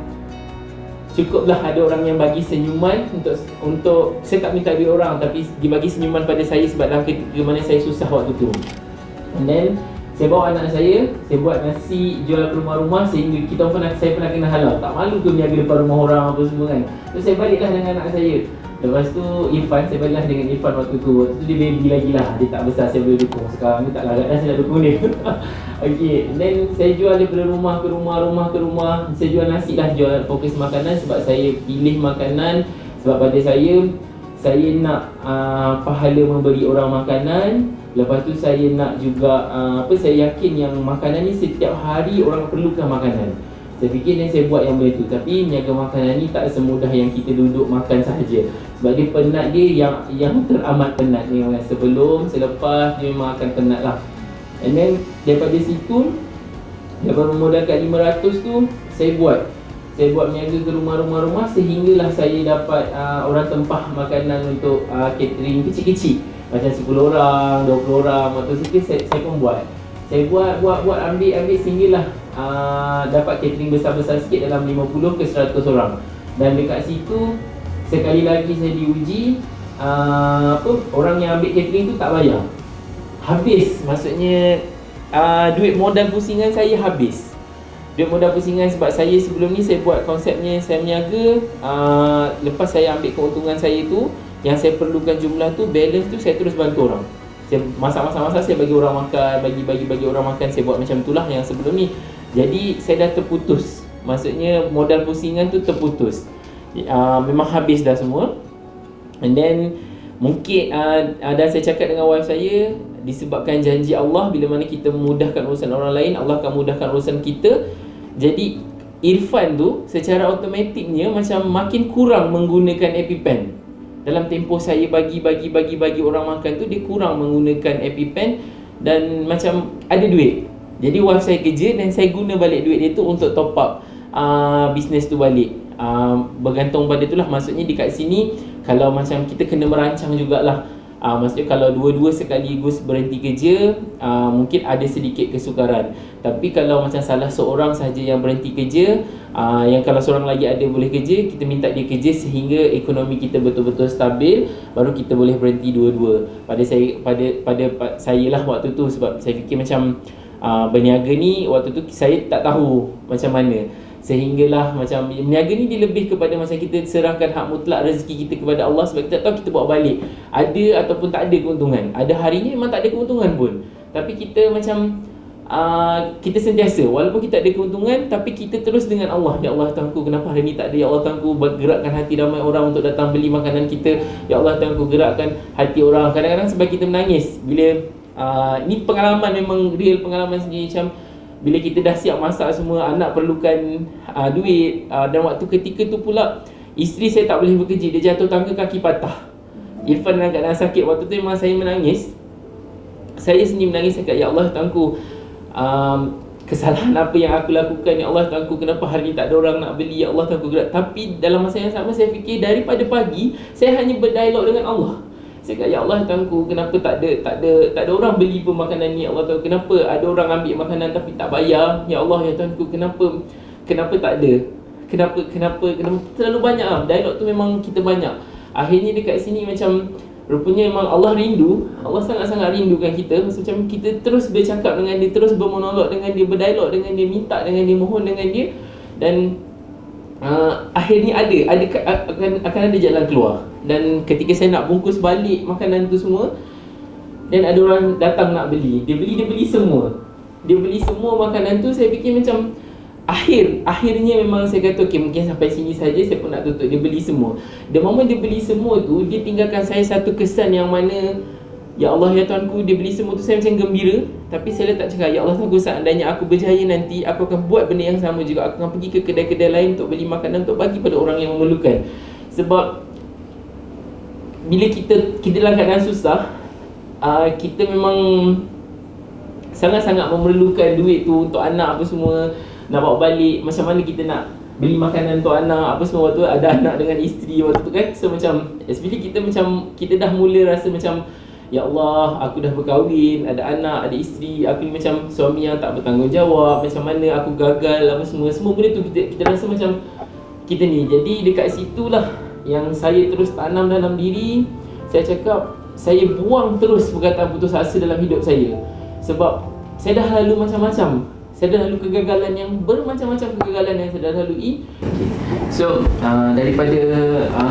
cukuplah ada orang yang bagi senyuman untuk saya tak minta duit orang, tapi dia bagi senyuman pada saya sebab dalam ketika mana saya susah waktu tu. And then saya bawa anak saya buat nasi jual ke rumah-rumah sehingga saya pernah kena halal. Tak malu ke berniaga depan rumah orang apa semua kan. So saya baliklah dengan anak saya. Lepas tu saya baliklah dengan Irfan waktu tu dia baby lagi lah, dia tak besar, saya boleh dukung. Sekarang ni tak larat dah saya nak dukung dia. Okay, then saya jual daripada rumah ke rumah. Saya jual nasi lah, jual fokus makanan sebab saya pilih makanan sebab pada saya nak pahala memberi orang makanan. Lepas tu saya nak juga saya yakin yang makanan ni setiap hari orang perlukan makanan. Saya fikir dan saya buat yang benda tu. Tapi niaga makanan ni tak semudah yang kita duduk makan sahaja. Sebab dia penat dia yang teramat penat ni orang. Sebelum, selepas dia memang akan penat lah. And then daripada situ, daripada memodalkan 500 tu, saya buat niaga ke rumah-rumah sehinggalah saya dapat orang tempah makanan untuk catering kecil-kecil. Macam 10 orang, 20 orang, waktu situ saya pun buat. Saya buat, ambil sehinggalah dapat catering besar-besar sikit dalam 50 ke 100 orang. Dan dekat situ, sekali lagi saya diuji, orang yang ambil catering tu tak bayar. Habis, maksudnya duit modal pusingan saya habis. Duit modal pusingan sebab saya sebelum ni saya buat konsepnya saya berniaga, lepas saya ambil keuntungan saya tu, yang saya perlukan jumlah tu, balance tu saya terus bantu orang. Saya masak saya bagi orang makan, bagi orang makan, saya buat macam itulah yang sebelum ni. Jadi saya dah terputus. Maksudnya modal pusingan tu terputus. Memang habis dah semua. And then mungkin dan saya cakap dengan wife saya, disebabkan janji Allah, bila mana kita memudahkan urusan orang lain, Allah akan mudahkan urusan kita. Jadi Irfan tu secara automatiknya macam makin kurang menggunakan EpiPen. Dalam tempoh saya bagi orang makan tu, dia kurang menggunakan EpiPen dan macam ada duit. Jadi wife saya kerja dan saya guna balik duit dia tu untuk top up bisnes tu balik. Bergantung pada itulah. Maksudnya dekat sini kalau macam kita kena merancang jugalah. Maksudnya kalau dua-dua sekaligus berhenti kerja, mungkin ada sedikit kesukaran. Tapi kalau macam salah seorang sahaja yang berhenti kerja, yang kalau seorang lagi ada boleh kerja, kita minta dia kerja sehingga ekonomi kita betul-betul stabil, baru kita boleh berhenti dua-dua. Pada saya lah waktu tu, sebab saya fikir macam berniaga ni waktu tu saya tak tahu macam mana. Sehinggalah macam berniaga ni dia lebih kepada macam kita serahkan hak mutlak rezeki kita kepada Allah, sebab kita tak tahu kita bawa balik ada ataupun tak ada keuntungan. Ada harinya memang tak ada keuntungan pun, tapi kita macam kita sentiasa walaupun kita ada keuntungan, tapi kita terus dengan Allah. Ya Allah Tuhanku, kenapa hari ni tak ada? Ya Allah Tuhanku, gerakkan hati ramai orang untuk datang beli makanan kita. Ya Allah Tuhanku, gerakkan hati orang. Kadang-kadang sebab kita menangis bila ni pengalaman, memang real pengalaman sendiri. Macam bila kita dah siap masak semua, anak perlukan duit, dan waktu ketika tu pula isteri saya tak boleh bekerja, dia jatuh tangga, kaki patah. Irfan dalam keadaan sakit. Waktu tu memang saya menangis. Saya sendiri menangis. Saya kata, Ya Allah Tuhanku, kesalahan apa yang aku lakukan? Ya Allah Tuhanku, kenapa hari ni tak ada orang nak beli? Ya Allah Tuhanku, gerak. Tapi dalam masa yang sama saya fikir, daripada pagi saya hanya berdialog dengan Allah. Saya kata, Ya Allah Tuhanku, kenapa tak ada orang beli pun makanan ni? Ya Allah Tuhanku, kenapa ada orang ambil makanan tapi tak bayar? Ya Allah, Ya Tuhanku, kenapa tak ada? Kenapa terlalu banyak lah. Dialog tu memang kita banyak. Akhirnya dekat sini macam rupanya memang Allah rindu. Allah sangat-sangat rindukan kita. Macam kita terus bercakap dengan dia, terus bermonolog dengan dia, berdialog dengan dia, minta dengan dia, mohon dengan dia. Dan akhirnya akan ada jalan keluar. Dan ketika saya nak bungkus balik makanan tu semua, dan ada orang datang nak beli, dia beli semua. Dia beli semua makanan tu. Saya fikir macam akhirnya memang saya kata okey, mungkin sampai sini saja, saya pun nak tutup. Dia beli semua. The moment dia beli semua tu, dia tinggalkan saya satu kesan yang mana, Ya Allah Ya Tuhanku, dia beli semua tu, saya macam gembira. Tapi saya letak cakap, Ya Allah Tuhanku, seandainya aku berjaya nanti, aku akan buat benda yang sama juga. Aku akan pergi ke kedai-kedai lain untuk beli makanan untuk bagi pada orang yang memerlukan. Sebab bila kita dalam keadaan susah, kita memang sangat-sangat memerlukan duit tu untuk anak apa semua, nak bawa balik. Macam mana kita nak beli makanan untuk anak apa semua. Waktu ada anak dengan isteri waktu tu kan. So macam especially kita dah mula rasa macam, Ya Allah, aku dah berkahwin, ada anak, ada isteri, aku ni macam suami yang tak bertanggungjawab, macam mana aku gagal apa semua benda tu kita rasa macam kita ni. Jadi dekat situlah yang saya terus tanam dalam diri. Saya cakap, saya buang terus perkataan putus asa dalam hidup saya. Sebab saya dah lalu macam-macam. Saya dah lalu kegagalan yang bermacam-macam kegagalan yang saya dah lalui. So daripada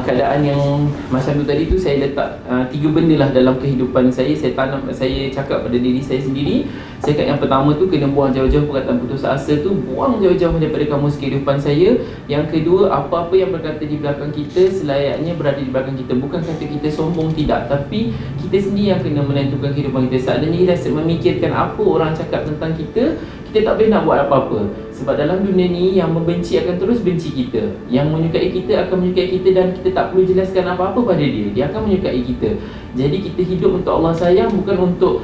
keadaan yang macam tu tadi tu, saya letak 3 benda lah dalam kehidupan saya. Saya tanam, saya cakap pada diri saya sendiri. Saya kata yang pertama tu, kena buang jauh-jauh perkataan putus asa tu. Buang jauh-jauh daripada kamus kehidupan saya. Yang kedua, apa-apa yang berkata di belakang kita selayaknya berada di belakang kita. Bukan kata kita sombong, tidak. Tapi kita sendiri yang kena menentukan kehidupan kita. Seandainya kita memikirkan apa orang cakap tentang kita kita tak boleh nak buat apa-apa. Sebab dalam dunia ni yang membenci akan terus benci kita, yang menyukai kita akan menyukai kita, dan kita tak perlu jelaskan apa-apa pada dia, dia akan menyukai kita. Jadi kita hidup untuk Allah sayang, bukan untuk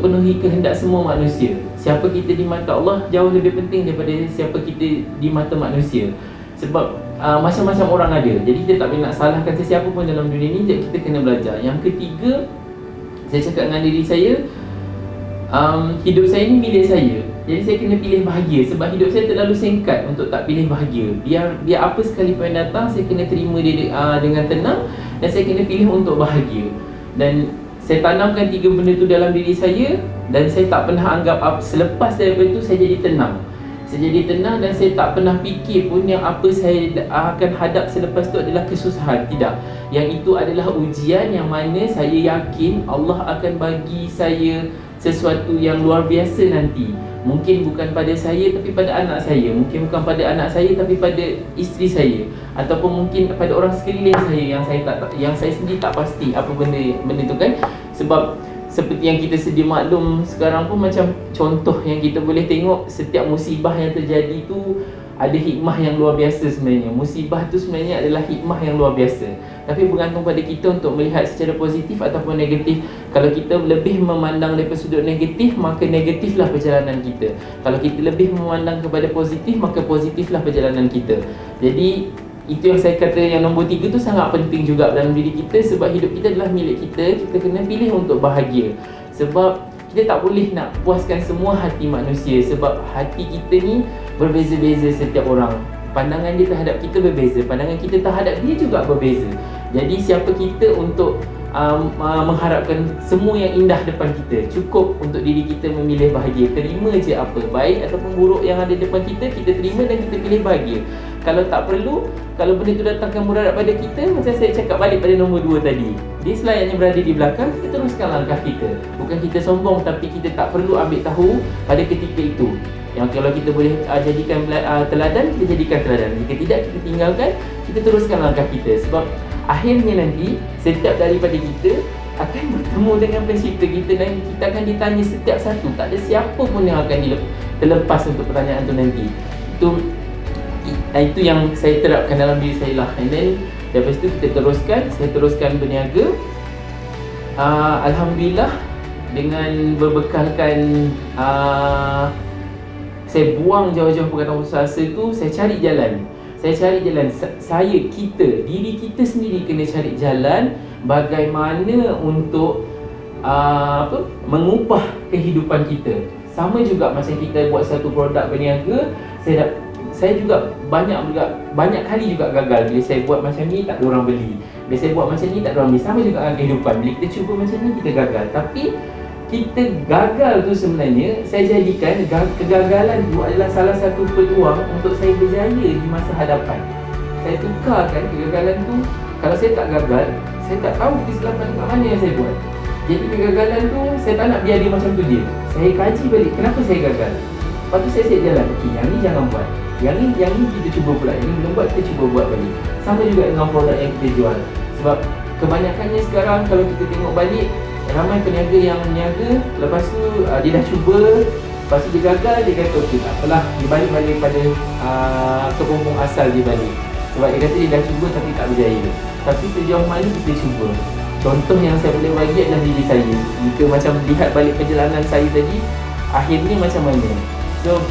penuhi kehendak semua manusia. Siapa kita di mata Allah jauh lebih penting daripada siapa kita di mata manusia. Sebab macam-macam orang ada. Jadi kita tak boleh nak salahkan sesiapa pun dalam dunia ni. Jadi kita kena belajar. Yang ketiga, saya cakap dengan diri saya, hidup saya ni milik saya. Jadi saya kena pilih bahagia. Sebab hidup saya terlalu singkat untuk tak pilih bahagia. Biar apa sekalipun yang datang, saya kena terima dia dengan tenang. Dan saya kena pilih untuk bahagia. Dan saya tanamkan 3 benda tu dalam diri saya. Dan saya tak pernah anggap selepas daripada itu saya jadi tenang. Saya jadi tenang dan saya tak pernah fikir pun yang apa saya akan hadap selepas itu adalah kesusahan. Tidak. Yang itu adalah ujian yang mana saya yakin Allah akan bagi saya sesuatu yang luar biasa nanti. Mungkin bukan pada saya tapi pada anak saya. Mungkin bukan pada anak saya tapi pada isteri saya. Ataupun mungkin pada orang sekeliling saya yang saya sendiri tak pasti apa benda tu kan. Sebab seperti yang kita sedia maklum sekarang pun, macam contoh yang kita boleh tengok, setiap musibah yang terjadi tu ada hikmah yang luar biasa sebenarnya. Musibah tu sebenarnya adalah hikmah yang luar biasa. Tapi bergantung pada kita untuk melihat secara positif ataupun negatif. Kalau kita lebih memandang daripada sudut negatif, maka negatiflah perjalanan kita. Kalau kita lebih memandang kepada positif, maka positiflah perjalanan kita. Jadi itu yang saya kata, yang nombor 3 tu sangat penting juga dalam diri kita. Sebab hidup kita adalah milik kita. Kita kena pilih untuk bahagia. Sebab kita tak boleh nak puaskan semua hati manusia. Sebab hati kita ni berbeza-beza setiap orang. Pandangan dia terhadap kita berbeza, pandangan kita terhadap dia juga berbeza. Jadi siapa kita untuk mengharapkan semua yang indah depan kita? Cukup untuk diri kita memilih bahagia. Terima je apa baik ataupun buruk yang ada depan kita, kita terima dan kita pilih bahagia. Kalau tak perlu, kalau benda tu datangkan mudarat pada kita, macam saya cakap balik pada nombor 2 tadi, dia selayaknya berada di belakang, kita teruskan langkah kita. Bukan kita sombong, tapi kita tak perlu ambil tahu pada ketika itu. Yang kalau kita boleh jadikan teladan, kita jadikan teladan. Jika tidak, kita tinggalkan, kita teruskan langkah kita. Sebab akhirnya nanti setiap daripada kita akan bertemu dengan pencipta kita, dan kita akan ditanya setiap satu. Tak ada siapa pun yang akan terlepas untuk pertanyaan tu nanti. Itu yang saya terapkan dalam diri saya lah. And then lepas tu saya teruskan berniaga. Alhamdulillah, dengan berbekalkan saya buang jauh-jauh perkataan putus asa tu, saya cari jalan. Diri kita sendiri kena cari jalan bagaimana untuk mengubah kehidupan kita. Sama juga macam kita buat satu produk berniaga, saya juga banyak kali juga gagal. Bila saya buat macam ni tak ada orang beli. Bila saya buat macam ni tak ada orang beli. Sama juga dengan kehidupan. Bila kita cuba macam ni kita gagal. Tapi kita gagal tu sebenarnya saya jadikan kegagalan tu adalah salah satu peluang untuk saya berjaya di masa hadapan. Saya tukarkan kegagalan tu. Kalau saya tak gagal, saya tak tahu kesilapan kat mana yang saya buat. Jadi kegagalan tu saya tak nak biar dia macam tu je. Saya kaji balik kenapa saya gagal. Lepas tu saya set jalan. Okey, yang ni jangan buat. Yang ni kita cuba pula. Yang ni belum buat, kita cuba buat balik. Sama juga dengan produk yang kita jual. Sebab kebanyakannya sekarang kalau kita tengok balik, ramai peniaga yang meniaga, lepas tu dia dah cuba, lepas tu dia gagal, dia kata okey tak apalah, dia balik pada kepompong asal dia balik. Sebab dia kata dia dah cuba tapi tak berjaya. Tapi sejauh mana kita cuba? Contoh yang saya boleh bagi adalah diri saya. Jika macam lihat balik perjalanan saya tadi, akhirnya macam mana. So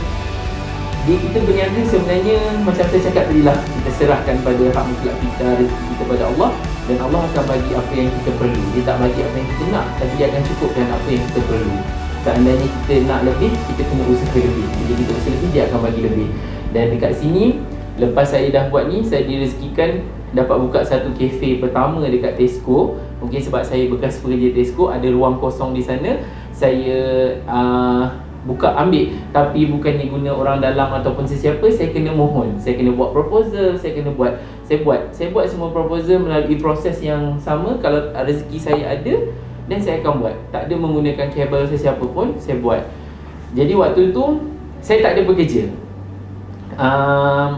kita berniaga sebenarnya macam saya cakap tadi lah, kita serahkan pada hak mutlak kita, rezeki kita pada Allah. Dan Allah akan bagi apa yang kita perlu. Dia tak bagi apa yang kita nak, tapi dia akan cukupkan apa yang kita perlu. Seandainya kita nak lebih, kita kena usaha lebih. Bila kita usaha lebih, dia akan bagi lebih. Dan dekat sini, lepas saya dah buat ni, saya direzekikan dapat buka satu kafe pertama dekat Tesco. Mungkin sebab saya bekas pekerja Tesco, ada ruang kosong di sana. Saya ambil, tapi bukannya guna orang dalam ataupun sesiapa. Saya kena mohon, saya kena buat proposal, saya buat semua proposal melalui proses yang sama. Kalau rezeki saya ada, dan saya akan buat. Tak ada menggunakan kabel sesiapa pun, saya buat. Jadi waktu tu saya tak ada bekerja.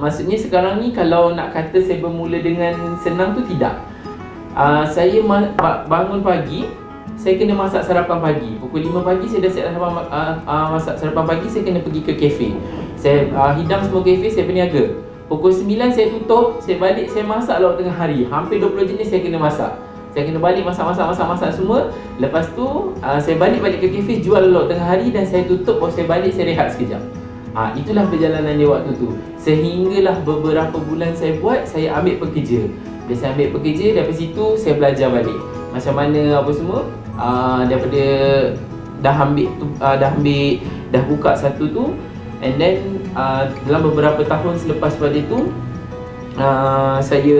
Maksudnya sekarang ni kalau nak kata saya bermula dengan senang tu tidak. Saya bangun pagi, saya kena masak sarapan pagi. Pukul 5 pagi saya dah siap masak sarapan pagi, saya kena pergi ke kafe. Saya hidang semua kafe, saya berniaga. Pukul 9 saya tutup, saya balik, saya masak lauk tengah hari. Hampir 20 jenis saya kena masak. Saya kena balik masak semua. Lepas tu saya balik ke kafe, jual lauk tengah hari dan saya tutup. Baru saya balik, saya rehat sekejap. Itulah perjalanan dia waktu tu. Sehinggalah beberapa bulan saya buat, saya ambil pekerja. Bila saya ambil pekerja, dari situ saya belajar balik macam mana apa semua. Daripada dah buka satu tu, and then dalam beberapa tahun selepas pada tu saya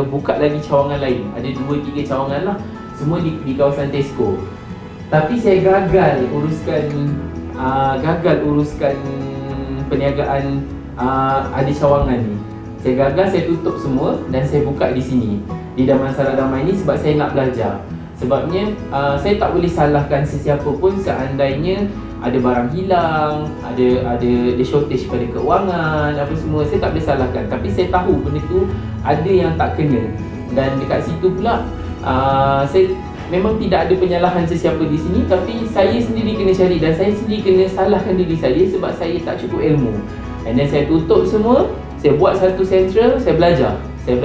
buka lagi cawangan lain. Ada 2-3 cawangan lah, semua di kawasan Tesco. Tapi saya gagal uruskan perniagaan ada cawangan ni. Saya gagal, saya tutup semua dan saya buka di sini, di Damansara Damai ni, sebab saya nak belajar. Sebabnya saya tak boleh salahkan sesiapa pun seandainya ada barang hilang, ada shortage pada keuangan, apa semua, saya tak boleh salahkan. Tapi saya tahu benda tu ada yang tak kena. Dan dekat situ pula saya memang tidak ada penyalahan sesiapa di sini, tapi saya sendiri kena cari dan saya sendiri kena salahkan diri saya sebab saya tak cukup ilmu. And then saya tutup semua, saya buat satu central, saya belajar. Saya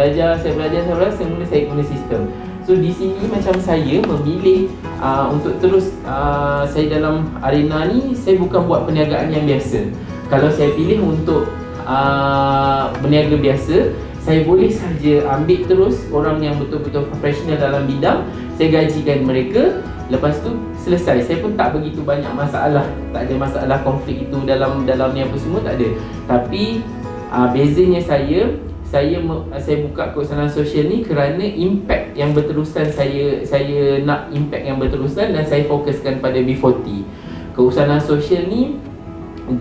mula saya guna sistem. So di sini macam saya memilih untuk terus saya dalam arena ni, saya bukan buat perniagaan yang biasa. Kalau saya pilih untuk berniaga biasa, saya boleh saja ambil terus orang yang betul-betul profesional dalam bidang, saya gajikan mereka, lepas tu selesai. Saya pun tak begitu banyak masalah, tak ada masalah konflik itu dalam ni apa semua, tak ada. Tapi bezanya saya buka keusahawanan sosial ni kerana impact yang berterusan. Saya nak impact yang berterusan dan saya fokuskan pada B40. Keusahawanan sosial ni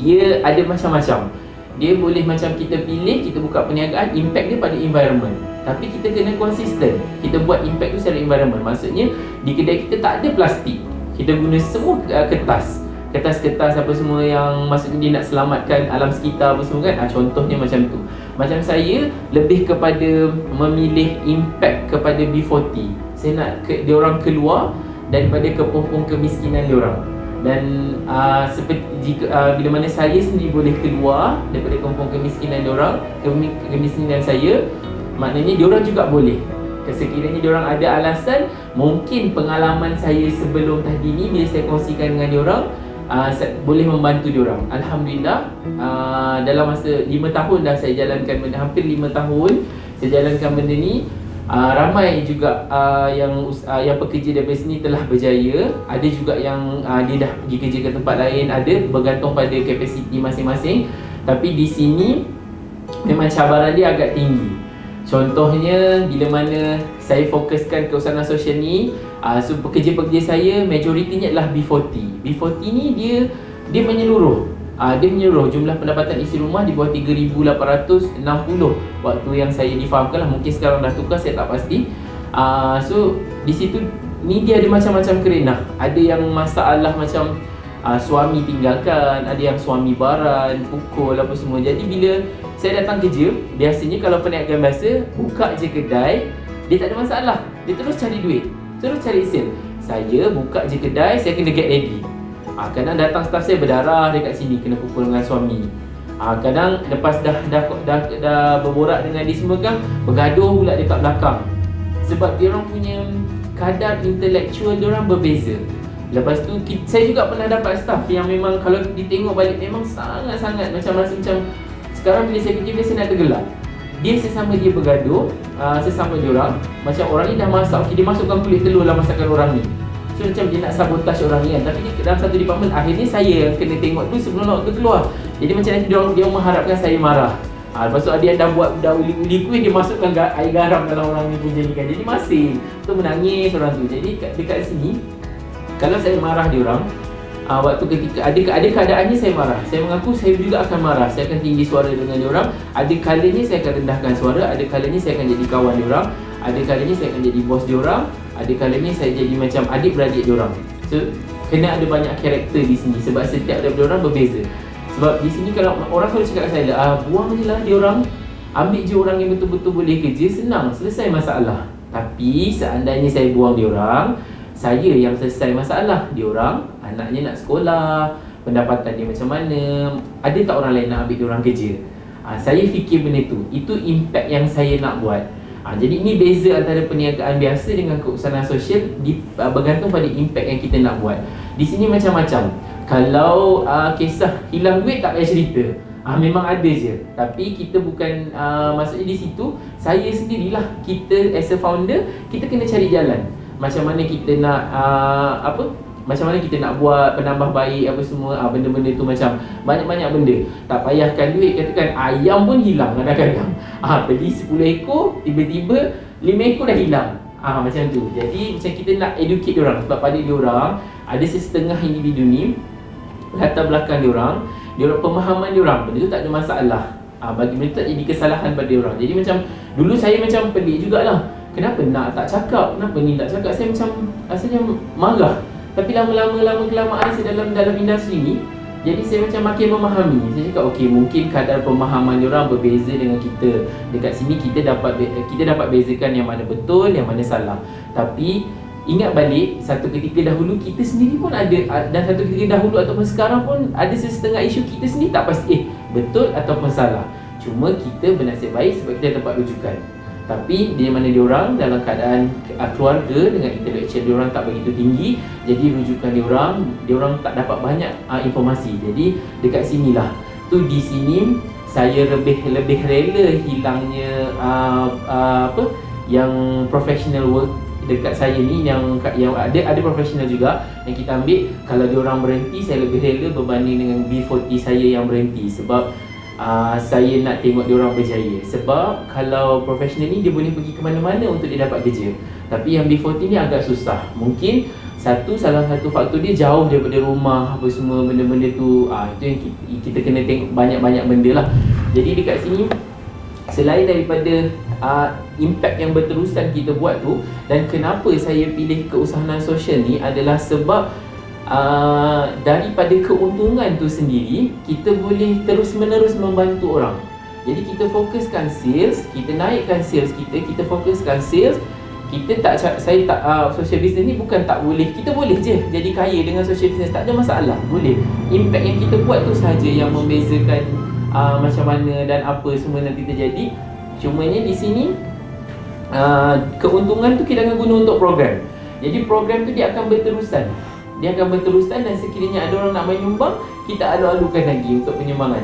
dia ada macam-macam. Dia boleh macam kita pilih, kita buka perniagaan, impact dia pada environment. Tapi kita kena konsisten. Kita buat impact tu secara environment. Maksudnya di kedai kita tak ada plastik. Kita guna semua kertas apa semua yang maksudnya dia nak selamatkan alam sekitar apa semua kan. Contohnya macam tu. Macam saya lebih kepada memilih impact kepada B40. Saya nak diorang keluar daripada kepompong kemiskinan diorang. Dan seperti jika bila mana saya sendiri boleh keluar daripada kepompong kemiskinan diorang, kemiskinan saya, maknanya diorang juga boleh. Sekiranya diorang ada alasan, mungkin pengalaman saya sebelum tadi ni bila saya kongsikan dengan diorang boleh membantu diorang. Alhamdulillah, dalam masa 5 tahun dah saya jalankan benda, hampir 5 tahun saya jalankan benda ni. Ramai juga yang pekerja daripada sini telah berjaya. Ada juga yang dia dah pergi kerja ke tempat lain, ada bergantung pada kapasiti masing-masing. Tapi di sini memang cabaran dia agak tinggi. Contohnya bila mana saya fokuskan keusahawanan sosial ni, so pekerja-pekerja saya majoritinya adalah B40. B40 ni dia menyeluruh. Dia menyeluruh. Jumlah pendapatan isi rumah di bawah 3,860 waktu yang saya difahamkan lah. Mungkin sekarang dah tukar, saya tak pasti. So di situ ni dia ada macam-macam kerenah. Ada yang masalah macam suami tinggalkan, ada yang suami baran, pukul apa semua. Jadi bila saya datang kerja, biasanya kalau perniagaan biasa, buka je kedai, dia tak ada masalah. Dia terus cari duit, terus cari sale. Saya buka je kedai, saya kena get ready. Kadang datang staff saya berdarah dekat sini, kena pukul dengan suami. Kadang lepas dah berborak dengan dia semua kan, bergaduh pula dekat belakang. Sebab dia orang punya kadar intelektual dia orang berbeza. Lepas tu saya juga pernah dapat staff yang memang kalau ditengok balik memang sangat-sangat macam rasa macam sekarang bila saya kerja biasa nak tergelak. Dia sesama dia bergaduh, sesama dia orang, macam orang ni dah masak, dia masukkan kulit telur dalam masakan orang ni. So macam dia nak sabotage orang ni kan. Tapi dia dalam satu department, akhirnya saya yang kena tengok tu sebelum lauk tu keluar. Jadi macam nanti dia mengharapkan saya marah. Lepas tu ada yang dah uli kuih, dia masukkan air garam dalam orang ni pun jadikan. Jadi masih tu menangis orang tu. Jadi dekat sini, kalau saya marah dia orang, waktu ketika ada keadaannya saya marah. Saya mengaku saya juga akan marah. Saya akan tinggi suara dengan dia orang. Ada kalanya saya akan rendahkan suara, ada kalanya saya akan jadi kawan dia orang, ada kalanya saya akan jadi bos dia orang, ada kalanya saya jadi macam adik-beradik dia orang. So kena ada banyak karakter di sini sebab setiap daripada orang berbeza. Sebab di sini kalau orang selalu cakap kat saya, buang je lah dia orang, ambil je orang yang betul-betul boleh kerja, senang, selesai masalah. Tapi seandainya saya buang dia orang, saya yang selesai masalah. Diorang, anaknya nak sekolah, pendapatan dia macam mana, ada tak orang lain nak ambil diorang kerja. Saya fikir benda tu, itu impact yang saya nak buat. Jadi ini beza antara perniagaan biasa dengan keusahawan sosial, bergantung pada impact yang kita nak buat. Di sini macam-macam. Kalau kisah hilang duit tak payah cerita, memang ada je. Tapi kita bukan, maksudnya di situ saya sendirilah, kita as a founder, kita kena cari jalan macam mana kita nak macam mana kita nak buat penambah baik apa semua, benda-benda tu macam banyak-banyak benda. Tak payahkan duit, katakan ayam pun hilang kadang-kadang. Beli 10 ekor, tiba-tiba 5 ekor dah hilang. Macam tu. Jadi macam kita nak educate diorang, sebab pada diorang ada setengah individu ni, latar belakang diorang, pemahaman diorang, benda tu tak ada masalah. Bagi benda tu tak jadi kesalahan pada diorang. Jadi macam dulu saya macam pelik jugalah. Kenapa nak tak cakap? Kenapa ni tak cakap? Saya macam rasanya marah. Tapi lama-kelamaan saya dalam industri ni, jadi saya macam makin memahami. Saya cakap okey, mungkin kadar pemahaman diorang berbeza dengan kita. Dekat sini kita dapat bezakan yang mana betul, yang mana salah. Tapi ingat balik, satu ketika dahulu kita sendiri pun ada, dan satu ketika dahulu ataupun sekarang pun ada setengah isu kita sendiri tak pasti betul ataupun salah. Cuma kita bernasib baik sebab kita dapat rujukan. Tapi di mana diorang dalam keadaan keluarga dengan intellectual diorang tak begitu tinggi, jadi rujukan diorang tak dapat banyak informasi. Jadi dekat sinilah tu, di sini saya lebih rela hilangnya yang professional work dekat saya ni, yang ada profesional juga yang kita ambil. Kalau diorang berhenti, saya lebih rela berbanding dengan B40 saya yang berhenti. Sebab saya nak tengok diorang berjaya. Sebab kalau profesional ni dia boleh pergi ke mana-mana untuk dia dapat kerja. Tapi yang B40 ni agak susah. Mungkin salah satu faktor dia jauh daripada rumah, apa semua benda-benda tu. Itu yang kita kena tengok banyak-banyak benda lah. Jadi dekat sini, selain daripada impact yang berterusan kita buat tu, dan kenapa saya pilih keusahawan sosial ni adalah sebab daripada keuntungan tu sendiri, kita boleh terus-menerus membantu orang. Jadi kita fokuskan sales, kita naikkan sales kita fokuskan sales. Saya tak social business ni bukan tak boleh, kita boleh je jadi kaya dengan social business, tak ada masalah, boleh. Impact yang kita buat tu sahaja yang membezakan macam mana dan apa semua nanti terjadi. Cumanya di sini keuntungan tu kita akan guna untuk program. Jadi program tu dia akan berterusan. Dan sekiranya ada orang nak menyumbang, kita alu-alukan lagi untuk penyumbangan.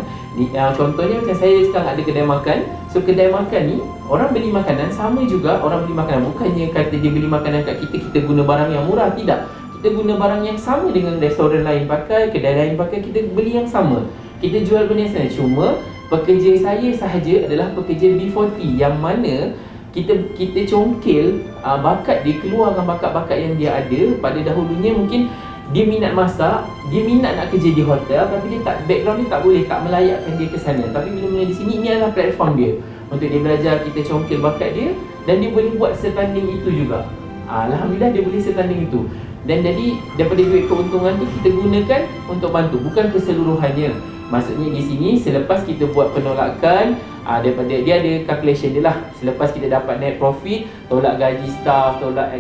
Contohnya macam saya sekarang ada kedai makan. So kedai makan ni, orang beli makanan sama juga orang beli makanan. Bukannya kata dia beli makanan kat kita guna barang yang murah, tidak. Kita guna barang yang sama dengan restoran lain pakai, kedai lain pakai, kita beli yang sama. Kita jual benda yang sama. Cuma pekerja saya sahaja adalah pekerja B40 yang mana kita congkel bakat dia, keluarkan bakat-bakat yang dia ada. Pada dahulunya mungkin dia minat masak, dia minat nak kerja di hotel, tapi dia tak, background dia tak melayakkan dia ke sana. Tapi bila di sini, ini adalah platform dia untuk dia belajar, kita congkel bakat dia, dan dia boleh buat setanding itu juga. Alhamdulillah dia boleh setanding itu. Dan jadi daripada duit keuntungan tu kita gunakan untuk bantu, bukan keseluruhannya. Maksudnya di sini selepas kita buat penolakan, daripada dia ada calculation dia lah. Selepas kita dapat net profit, tolak gaji staff, tolak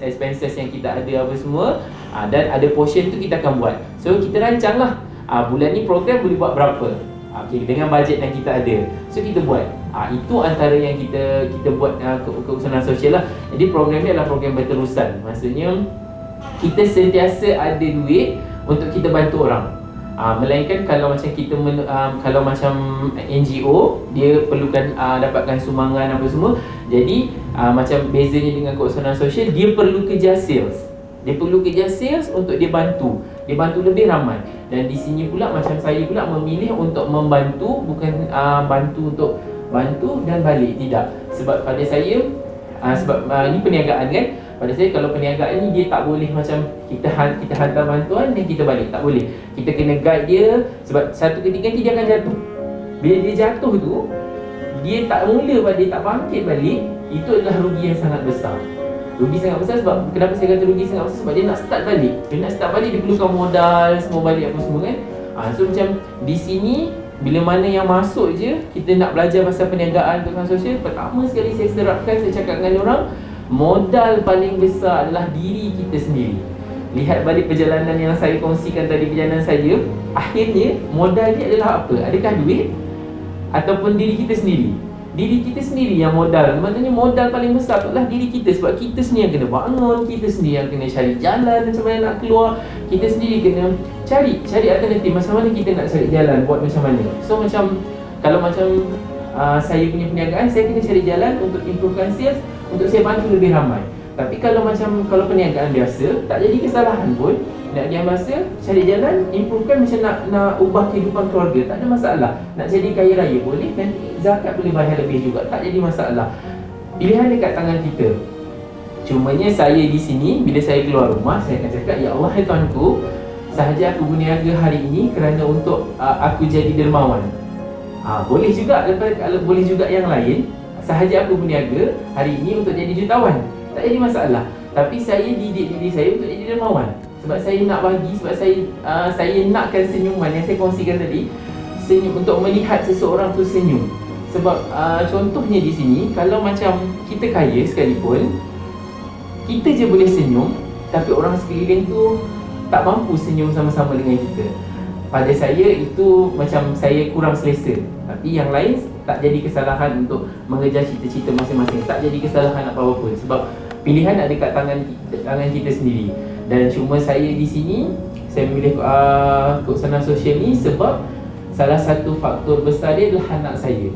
expenses yang kita ada apa semua, dan ada portion tu kita akan buat. So kita rancang lah, bulan ni program boleh buat berapa, dengan bajet yang kita ada. So kita buat. Itu antara yang kita buat keusahawan sosial lah. Jadi program ni adalah program berterusan. Maksudnya kita sentiasa ada duit untuk kita bantu orang. Melainkan kalau macam kalau macam NGO, dia perlukan dapatkan sumbangan apa semua. Jadi macam bezanya dengan keusahawan sosial, dia perlu kerja sales. Dia perlu kerja sales untuk dia bantu lebih ramai. Dan di sini pula macam saya pula memilih untuk membantu, bukan bantu untuk bantu dan balik, tidak. Sebab pada saya ini perniagaan kan. Pada saya kalau perniagaan ni dia tak boleh macam kita hantar bantuan dan kita balik, tak boleh. Kita kena guide dia, sebab satu ketika nanti dia akan jatuh. Bila dia jatuh tu, dia tak mula balik, dia tak bangkit balik, itu adalah rugi yang sangat besar. Rugi sangat besar. Sebab kenapa saya kata rugi sangat besar? Sebab dia nak start balik. Dia perlukan modal semua balik apa semua kan. So macam di sini, bila mana yang masuk je, kita nak belajar pasal perniagaan keusahawan sosial, pertama sekali saya serapkan, saya cakap dengan orang, Modal paling besar adalah diri kita sendiri. Lihat balik perjalanan yang saya kongsikan tadi, perjalanan saya, akhirnya modal ni adalah apa? Adakah duit? Ataupun diri kita sendiri? Diri kita sendiri yang modal. Maknanya modal paling besar adalah diri kita. Sebab kita sendiri yang kena bangun, kita sendiri yang kena cari jalan macam mana nak keluar, kita sendiri kena cari alternatif macam mana kita nak cari jalan, buat macam mana. So macam, kalau macam saya punya perniagaan, saya kena cari jalan untuk improvekan sales, untuk saya bantu lebih ramai. Tapi kalau perniagaan biasa, tak jadi kesalahan pun, nak diam masa, cari jalan, improvekan macam nak ubah kehidupan keluarga, tak ada masalah. Nak jadi kaya raya boleh, nanti zakat boleh bayar lebih juga, tak jadi masalah. Pilihan dekat tangan kita. Cumanya saya di sini, bila saya keluar rumah, saya akan cakap, ya Allah, hai Tuanku, sahaja aku berniaga hari ini kerana untuk aku jadi dermawan. Boleh juga, boleh juga yang lain, sahaja aku berniaga hari ini untuk jadi jutawan, tak jadi masalah. Tapi saya didik diri saya untuk jadi dermawan. Sebab saya nak bagi, sebab saya nakkan senyuman yang saya kongsikan tadi, senyum, untuk melihat seseorang tu senyum. Sebab contohnya di sini, kalau macam kita kaya sekalipun, kita je boleh senyum, tapi orang sekeliling tu tak mampu senyum sama-sama dengan kita. Pada saya itu macam saya kurang selesa. Tapi yang lain tak jadi kesalahan untuk mengejar cita-cita masing-masing, tak jadi kesalahan apa-apa pun. Sebab pilihan ada kat tangan kita sendiri. Dan cuma saya di sini, saya memilih Keusahawan Sosial ni sebab salah satu faktor besar dia adalah anak saya.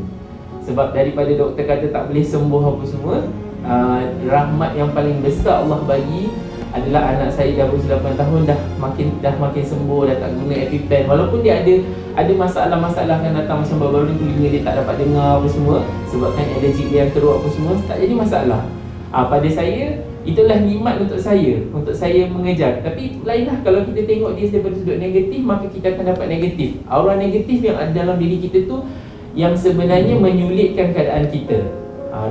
Sebab daripada doktor kata tak boleh sembuh apa semua, rahmat yang paling besar Allah bagi adalah anak saya dah berusia 8 tahun, dah makin sembuh, dah tak guna EpiPen. Walaupun dia ada masalah-masalah kan datang, macam baru-baru ni telinga dia tak dapat dengar apa semua sebabkan allergic dia yang teruk apa semua, tak jadi masalah. Pada saya, itulah nikmat untuk saya mengejar. Tapi lainlah kalau kita tengok dia daripada sudut negatif, maka kita akan dapat negatif. Aura negatif yang ada dalam diri kita tu yang sebenarnya menyulitkan keadaan kita.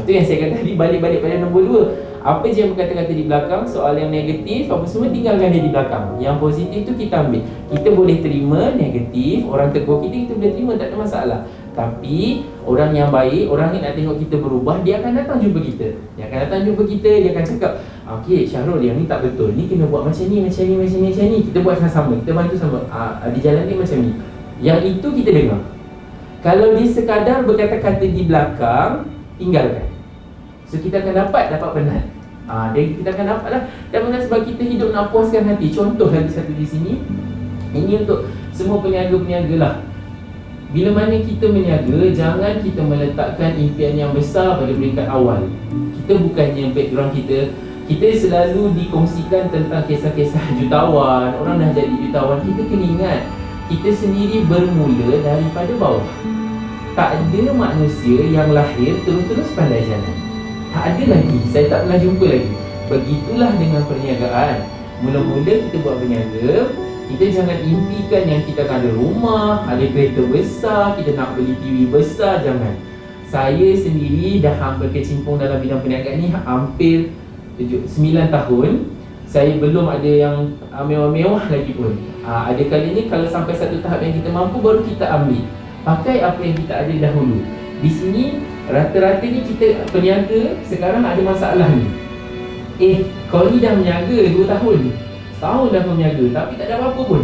Itu yang saya kata tadi, balik pada nombor 2. Apa je yang berkata-kata di belakang, soal yang negatif apa semua, tinggalkan dia di belakang. Yang positif tu kita ambil. Kita boleh terima negatif, orang tegur kita boleh terima, tak ada masalah. Tapi orang yang baik, orang yang nak tengok kita berubah, dia akan datang jumpa kita. Dia akan cakap, okey Syahrul, yang ni tak betul, ni kena buat macam ni. Kita buat sama-sama, kita bantu sama, di jalan ni macam ni. Yang itu kita dengar. Kalau dia sekadar berkata-kata di belakang, tinggalkan. So kita akan dapat penat. Kita akan dapatlah penat sebab kita hidup nak puaskan hati. Contoh lagi satu di sini. Ini untuk semua peniaga-peniaga lah. Bila mana kita berniaga, jangan kita meletakkan impian yang besar pada peringkat awal. Kita bukannya background kita selalu dikongsikan tentang kisah-kisah jutawan, orang dah jadi jutawan. Kita kena ingat, kita sendiri bermula daripada bawah. Tak ada manusia yang lahir terus-terus pandai jalan. Tak ada lagi, saya tak pernah jumpa lagi. Begitulah dengan perniagaan. Mula-mula kita buat berniaga, kita jangan impikan yang kita akan ada rumah, ada kereta besar, kita nak beli TV besar, jangan. Saya sendiri dah hampir kecimpung dalam bidang perniagaan ni hampir 9 tahun. Saya belum ada yang mewah-mewah lagi pun. Ada kalinya kalau sampai satu tahap yang kita mampu, baru kita ambil. Pakai apa yang kita ada dahulu. Di sini rata-rata ni kita peniaga sekarang ada masalah ni. Kau ni dah berniaga 2 tahun, setahun dah kau berniaga, tapi tak ada apa-apa pun.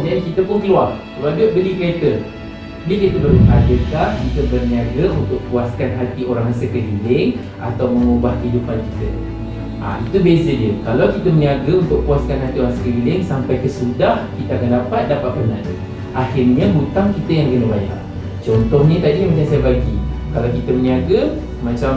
Jadi kita pun keluar duit beli kereta baru. Adakah kita berniaga untuk puaskan hati orang sekeliling atau mengubah kehidupan kita? Itu beza dia. Kalau kita berniaga untuk puaskan hati orang sekeliling, sampai ke sudah kita akan dapat penat. Akhirnya hutang kita yang kena bayar. Contohnya tadi macam saya bagi, kalau kita berniaga macam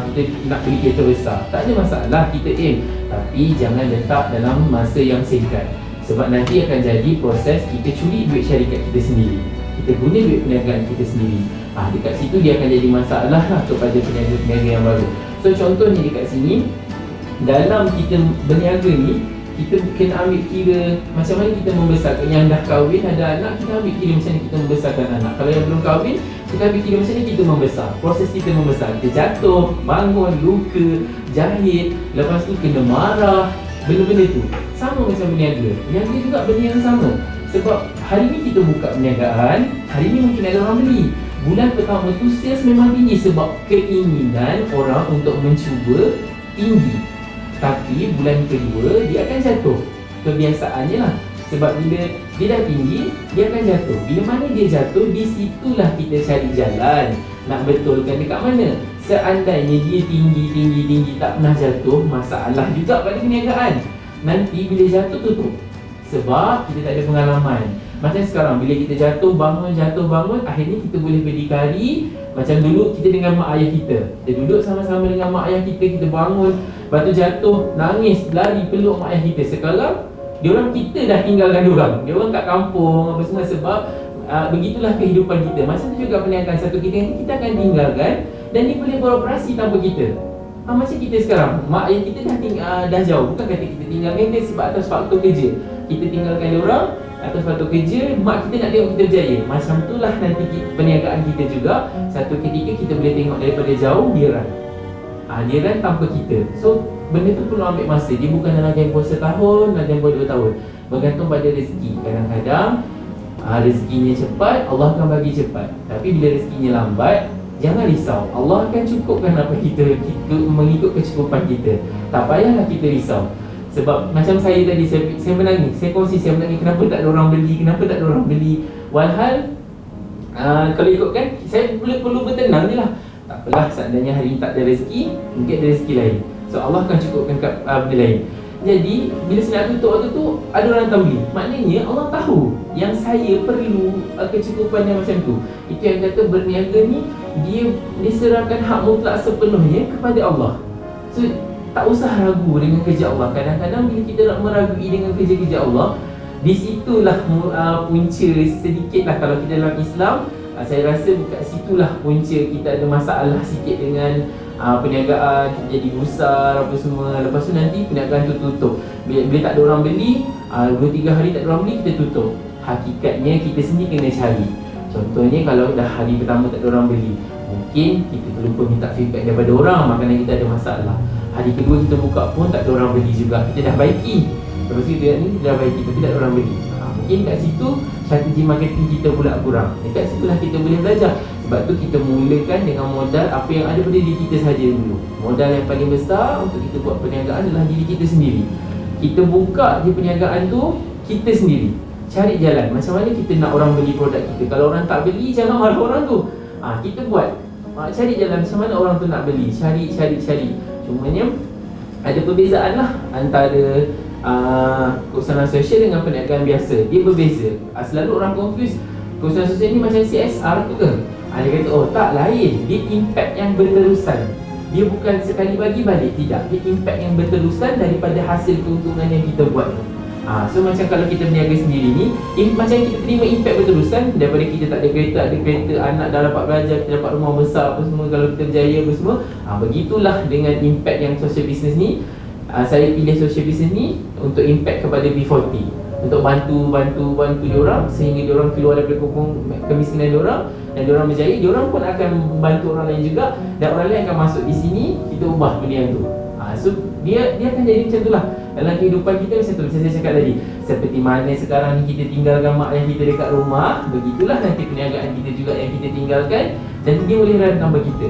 kita nak beli kereta besar, tak ada masalah, kita aim. Tapi jangan letak dalam masa yang singkat. Sebab nanti akan jadi proses kita curi duit syarikat kita sendiri, kita guna duit perniagaan kita sendiri. Dekat situ dia akan jadi masalah lah kepada peniaga-peniaga yang baru. So contohnya dekat sini, dalam kita berniaga ni, kita kena ambil kira macam mana kita membesarkan. Yang dah kahwin, ada anak, kita ambil kira macam mana kita membesarkan anak. Kalau yang belum kahwin, kita ambil kira macam mana kita membesar. Proses kita membesar, kita jatuh, bangun, luka, jahit, lepas tu kena marah. Benda-benda tu sama macam berniaga. Berniaga juga benda yang sama. Sebab hari ni kita buka perniagaan, hari ni mungkin ada orang beli. Bulan pertama tu sales memang tinggi sebab keinginan orang untuk mencuba tinggi. Tapi bulan kedua dia akan jatuh. Kebiasaannya lah. Sebab bila dia dah tinggi, dia akan jatuh. Bila mana dia jatuh, di situlah kita cari jalan nak betulkan dekat mana. Seandainya dia tinggi tak pernah jatuh, masalah juga pada perniagaan. Nanti bila jatuh tutup. Sebab kita tak ada pengalaman. Macam sekarang, bila kita jatuh bangun, akhirnya kita boleh berdikari. Macam dulu kita dengan mak ayah kita. Kita duduk sama-sama dengan mak ayah kita bangun. Lepas tu jatuh, nangis, lari, peluk mak ayah kita. Sekarang, diorang kita dah tinggalkan diorang. Diorang kat kampung, apa semua sebab begitulah kehidupan kita. Macam tu juga perniagaan satu kita akan tinggalkan. Dan dia boleh beroperasi tanpa kita. Macam kita sekarang, mak ayah kita dah jauh. Bukan kata kita tinggalkan dia sebab atas faktor kerja. Kita tinggalkan diorang atas faktor kerja, mak kita nak tengok kita berjaya. Macam itulah nanti perniagaan kita juga. Satu ketika kita boleh tengok daripada jauh, dia run. Dia run tanpa kita. So, benda tu perlu ambil masa. Dia bukan dalam tempoh setahun, dalam tempoh 2 tahun. Bergantung pada rezeki. Kadang-kadang rezekinya cepat, Allah akan bagi cepat. Tapi bila rezekinya lambat, jangan risau. Allah akan cukupkan apa kita mengikut kecukupan kita. Tak payahlah kita risau. Sebab macam saya tadi, saya menangis. Saya kongsi, saya menangis kenapa tak ada orang beli. Walhal kalau ikutkan, saya perlu bertenang je lah. Tak apalah, seandainya hari ini tak ada rezeki, mungkin ada rezeki lain. So Allah akan cukupkan benda lain. Jadi bila saya nak tutup waktu tu, ada orang tak beli. Maknanya Allah tahu yang saya perlu kecukupan yang macam tu. Itu yang kata berniaga ni, dia diserahkan hak mutlak sepenuhnya kepada Allah. So tak usah ragu dengan kerja Allah. Kadang-kadang bila kita nak meragui dengan kerja-kerja Allah, di situlah punca sedikitlah. Kalau kita dalam Islam, saya rasa bukan situlah punca kita ada masalah sikit dengan perniagaan, kita jadi besar apa semua. Lepas tu nanti perniagaan tu tutup. Bila tak ada orang beli, 2-3 hari tak ada orang beli, kita tutup. Hakikatnya kita sendiri kena cari. Contohnya kalau dah hari pertama tak ada orang beli, mungkin kita terlupa minta feedback daripada orang, makanan kita ada masalah. Hari kedua kita buka pun tak ada orang beli juga. Kita dah baiki. Lepas tu kita dah baiki tapi tak ada orang beli. Mungkin kat situ strategi marketing kita pula kurang. Dekat situlah kita boleh belajar. Sebab tu kita mulakan dengan modal apa yang ada pada diri kita saja dulu. Modal yang paling besar untuk kita buat perniagaan adalah diri kita sendiri. Kita buka je perniagaan tu kita sendiri. Cari jalan macam mana kita nak orang beli produk kita. Kalau orang tak beli, jangan marah orang tu. Kita buat. Cari jalan macam mana orang tu nak beli. Cari. Cumanya ada perbezaan lah antara keusahawan sosial dengan perniagaan biasa. Dia berbeza. Selalu orang confuse keusahawan sosial ni macam CSR tu ke? Dia kata, oh tak, lain. Dia impact yang berterusan. Dia bukan sekali bagi balik, tidak. Dia impact yang berterusan daripada hasil keuntungan yang kita buat tu. So macam kalau kita berniaga sendiri ni, macam kita terima impact berterusan daripada kita tak ada kereta, anak dah dapat belajar, kita dapat rumah besar apa semua, kalau kita berjaya apa semua. Begitulah dengan impact yang social business ni. Saya pilih social business ni untuk impact kepada B40, untuk bantu diorang sehingga diorang keluar daripada kemiskinan diorang dan diorang berjaya. Diorang pun akan membantu orang lain juga dan orang lain akan masuk di sini, kita ubah benda yang tu. So dia akan jadi macam tu lah dalam kehidupan kita. Macam tu, macam saya cakap tadi, seperti mana sekarang ni kita tinggalkan mak ayah kita dekat rumah, begitulah nanti perniagaan kita juga yang kita tinggalkan dan dia boleh run tanpa kita.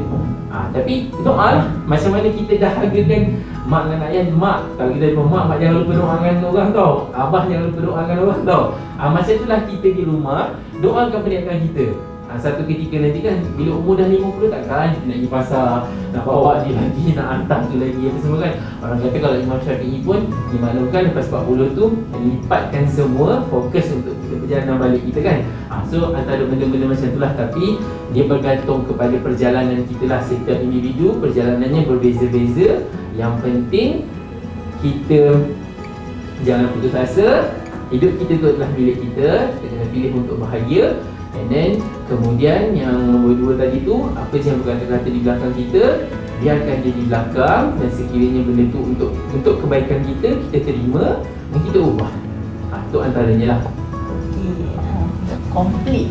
Tapi doa lah, macam mana kita dah hargakan mak dan ayah. Mak, kalau kita jumpa mak jangan lupa doakan orang tau. Abah jangan lupa doakan orang tau. Macam itulah kita di rumah, doakan perniagaan kita. Satu ketika nanti kan, bila umur dah 50 takkan kita nak pergi pasar, nak bawa dia lagi, nak hantar tu lagi apa semua kan. Orang kata kalau Imam Syafi'i pun dimaklumkan lepas 40 tu lipatkan semua, fokus untuk kita perjalanan balik kita kan. So antara benda-benda macam itulah. Tapi dia bergantung kepada perjalanan kita lah. Setiap individu perjalanannya berbeza-beza. Yang penting kita jangan putus asa. Hidup kita tu adalah milik kita. Kita kena pilih untuk bahagia. And then kemudian yang nombor 2 tadi tu, apa je yang berkata-kata di belakang kita, dia akan jadi belakang. Dan sekiranya benda tu untuk kebaikan kita terima dan kita ubah. Itu antaranya lah. Komplit.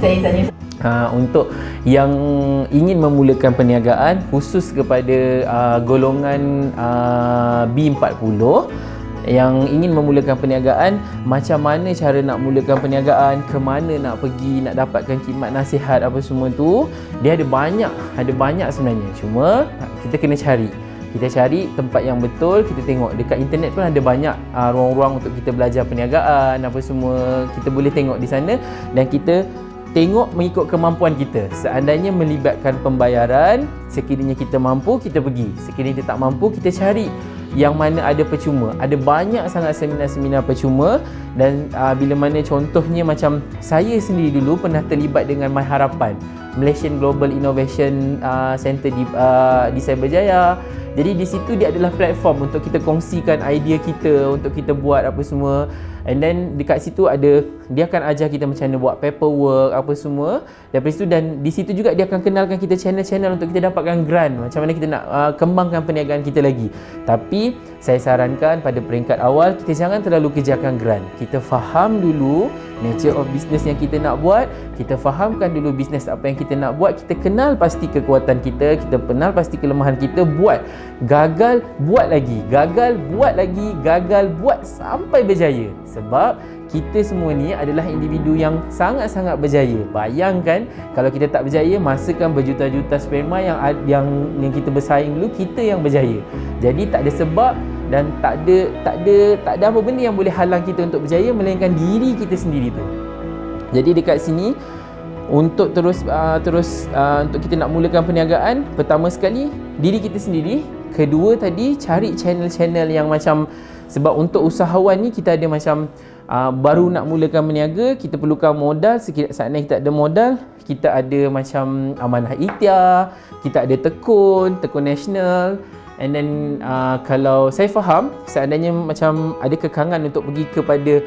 Saya tanya untuk yang ingin memulakan perniagaan khusus kepada golongan B40, yang ingin memulakan perniagaan, macam mana cara nak mulakan perniagaan, ke mana nak pergi, nak dapatkan khidmat nasihat apa semua tu, dia ada banyak sebenarnya. Cuma kita kena cari tempat yang betul. Kita tengok dekat internet pun ada banyak ruang-ruang untuk kita belajar perniagaan apa semua. Kita boleh tengok di sana dan kita tengok mengikut kemampuan kita. Seandainya melibatkan pembayaran, sekiranya kita mampu, kita pergi. Sekiranya kita tak mampu, kita cari yang mana ada percuma. Ada banyak sangat seminar-seminar percuma dan bila mana contohnya macam saya sendiri dulu pernah terlibat dengan My Harapan, Malaysian Global Innovation Center di Cyberjaya. Jadi di situ dia adalah platform untuk kita kongsikan idea kita, untuk kita buat apa semua. And then dekat situ dia akan ajar kita macam mana buat paperwork apa semua. Daripada situ, dan di situ juga dia akan kenalkan kita channel-channel untuk kita dapatkan grant, macam mana kita nak kembangkan perniagaan kita lagi. Tapi saya sarankan pada peringkat awal kita jangan terlalu kejarkan grant. Kita faham dulu nature of business yang kita nak buat, kita fahamkan dulu bisnes apa yang kita nak buat, kita kenal pasti kekuatan kita, kita kenal pasti kelemahan kita, buat. Gagal, buat lagi. Gagal, buat lagi. Gagal, buat sampai berjaya. Sebab kita semua ni adalah individu yang sangat-sangat berjaya. Bayangkan kalau kita tak berjaya, masakan berjuta-juta sperma yang kita bersaing dulu, kita yang berjaya. Jadi tak ada sebab dan tak ada apa benda yang boleh halang kita untuk berjaya melainkan diri kita sendiri tu. Jadi dekat sini untuk terus untuk kita nak mulakan perniagaan, pertama sekali diri kita sendiri. Kedua tadi, cari channel-channel yang macam, sebab untuk usahawan ni kita ada macam baru nak mulakan berniaga, kita perlukan modal. Saat ni kita ada modal, kita ada macam Amanah Ikhtiar, kita ada Tekun Nasional. And then kalau saya faham, seandainya macam ada kekangan untuk pergi kepada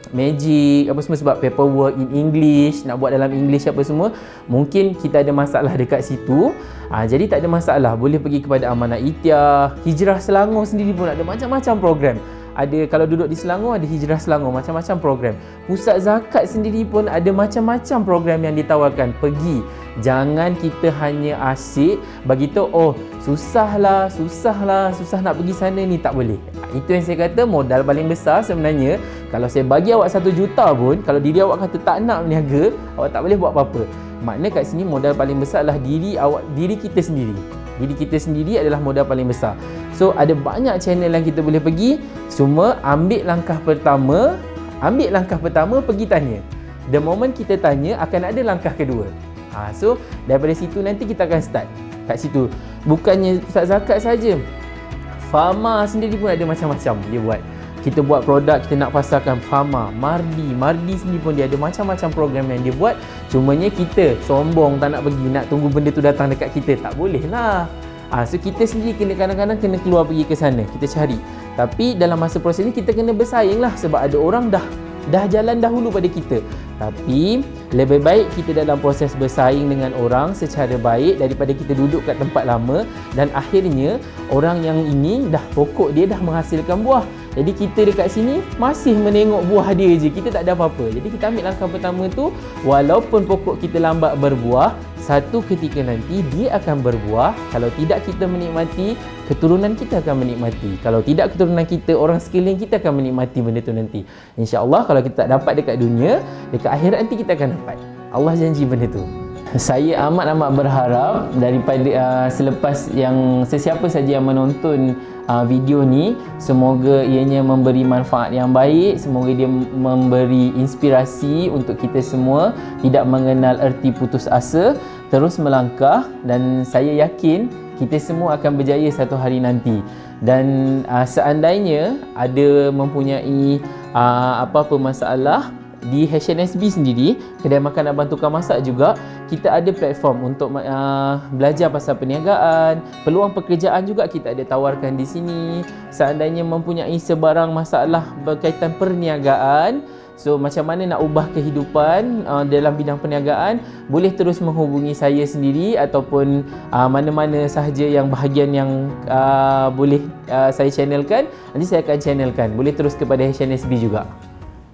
Magic apa semua, sebab paperwork in English, nak buat dalam English apa semua, mungkin kita ada masalah dekat situ. Jadi tak ada masalah, boleh pergi kepada Amanah Ikhtiar. Hijrah Selangor sendiri pun ada macam-macam program. Ada, kalau duduk di Selangor ada Hijrah Selangor, macam-macam program. Pusat Zakat sendiri pun ada macam-macam program yang ditawarkan. Pergi. Jangan kita hanya asyik bagi tahu, oh susah nak pergi sana ni, tak boleh. Itu yang saya kata, modal paling besar sebenarnya. Kalau saya bagi awak 1 juta pun, kalau diri awak kata tak nak berniaga, awak tak boleh buat apa-apa. Maknanya kat sini modal paling besar adalah diri kita sendiri. Diri kita sendiri adalah modal paling besar. So ada banyak channel yang kita boleh pergi. Cuma ambil langkah pertama, pergi tanya. The moment kita tanya, akan ada langkah kedua. So daripada situ nanti kita akan start kat situ. Bukannya Pusat Zakat saja, Pharma sendiri pun ada macam-macam dia buat. Kita buat produk, kita nak pasarkan Pharma, Mardi sendiri pun dia ada macam-macam program yang dia buat. Cumanya kita sombong, tak nak pergi, nak tunggu benda tu datang dekat kita. Tak boleh lah. So kita sendiri kadang-kadang kena keluar pergi ke sana, kita cari. Tapi dalam masa proses ni kita kena bersaing lah, sebab ada orang dah jalan dahulu pada kita. Tapi lebih baik kita dalam proses bersaing dengan orang secara baik daripada kita duduk kat tempat lama dan akhirnya orang yang ini pokok dia dah menghasilkan buah. Jadi kita dekat sini masih menengok buah dia je, kita tak ada apa-apa. Jadi kita ambil langkah pertama tu, walaupun pokok kita lambat berbuah, satu ketika nanti dia akan berbuah. Kalau tidak kita menikmati, keturunan kita akan menikmati. Kalau tidak keturunan kita, orang sekeliling kita akan menikmati benda tu nanti. InsyaAllah kalau kita tak dapat dekat dunia, dekat akhirat nanti kita akan dapat. Allah janji benda tu. Saya amat berharap daripada selepas yang sesiapa saja yang menonton video ni, semoga ianya memberi manfaat yang baik, semoga dia memberi inspirasi untuk kita semua tidak mengenal erti putus asa, terus melangkah, dan saya yakin kita semua akan berjaya satu hari nanti. Dan seandainya ada mempunyai apa-apa masalah di HNSB sendiri, kedai makan Abang Tukang Masak juga, kita ada platform untuk belajar pasal perniagaan, peluang pekerjaan juga kita ada tawarkan di sini. Seandainya mempunyai sebarang masalah berkaitan perniagaan, so macam mana nak ubah kehidupan dalam bidang perniagaan, boleh terus menghubungi saya sendiri ataupun mana-mana sahaja yang bahagian yang boleh saya channelkan, nanti saya akan channelkan. Boleh terus kepada HNSB juga.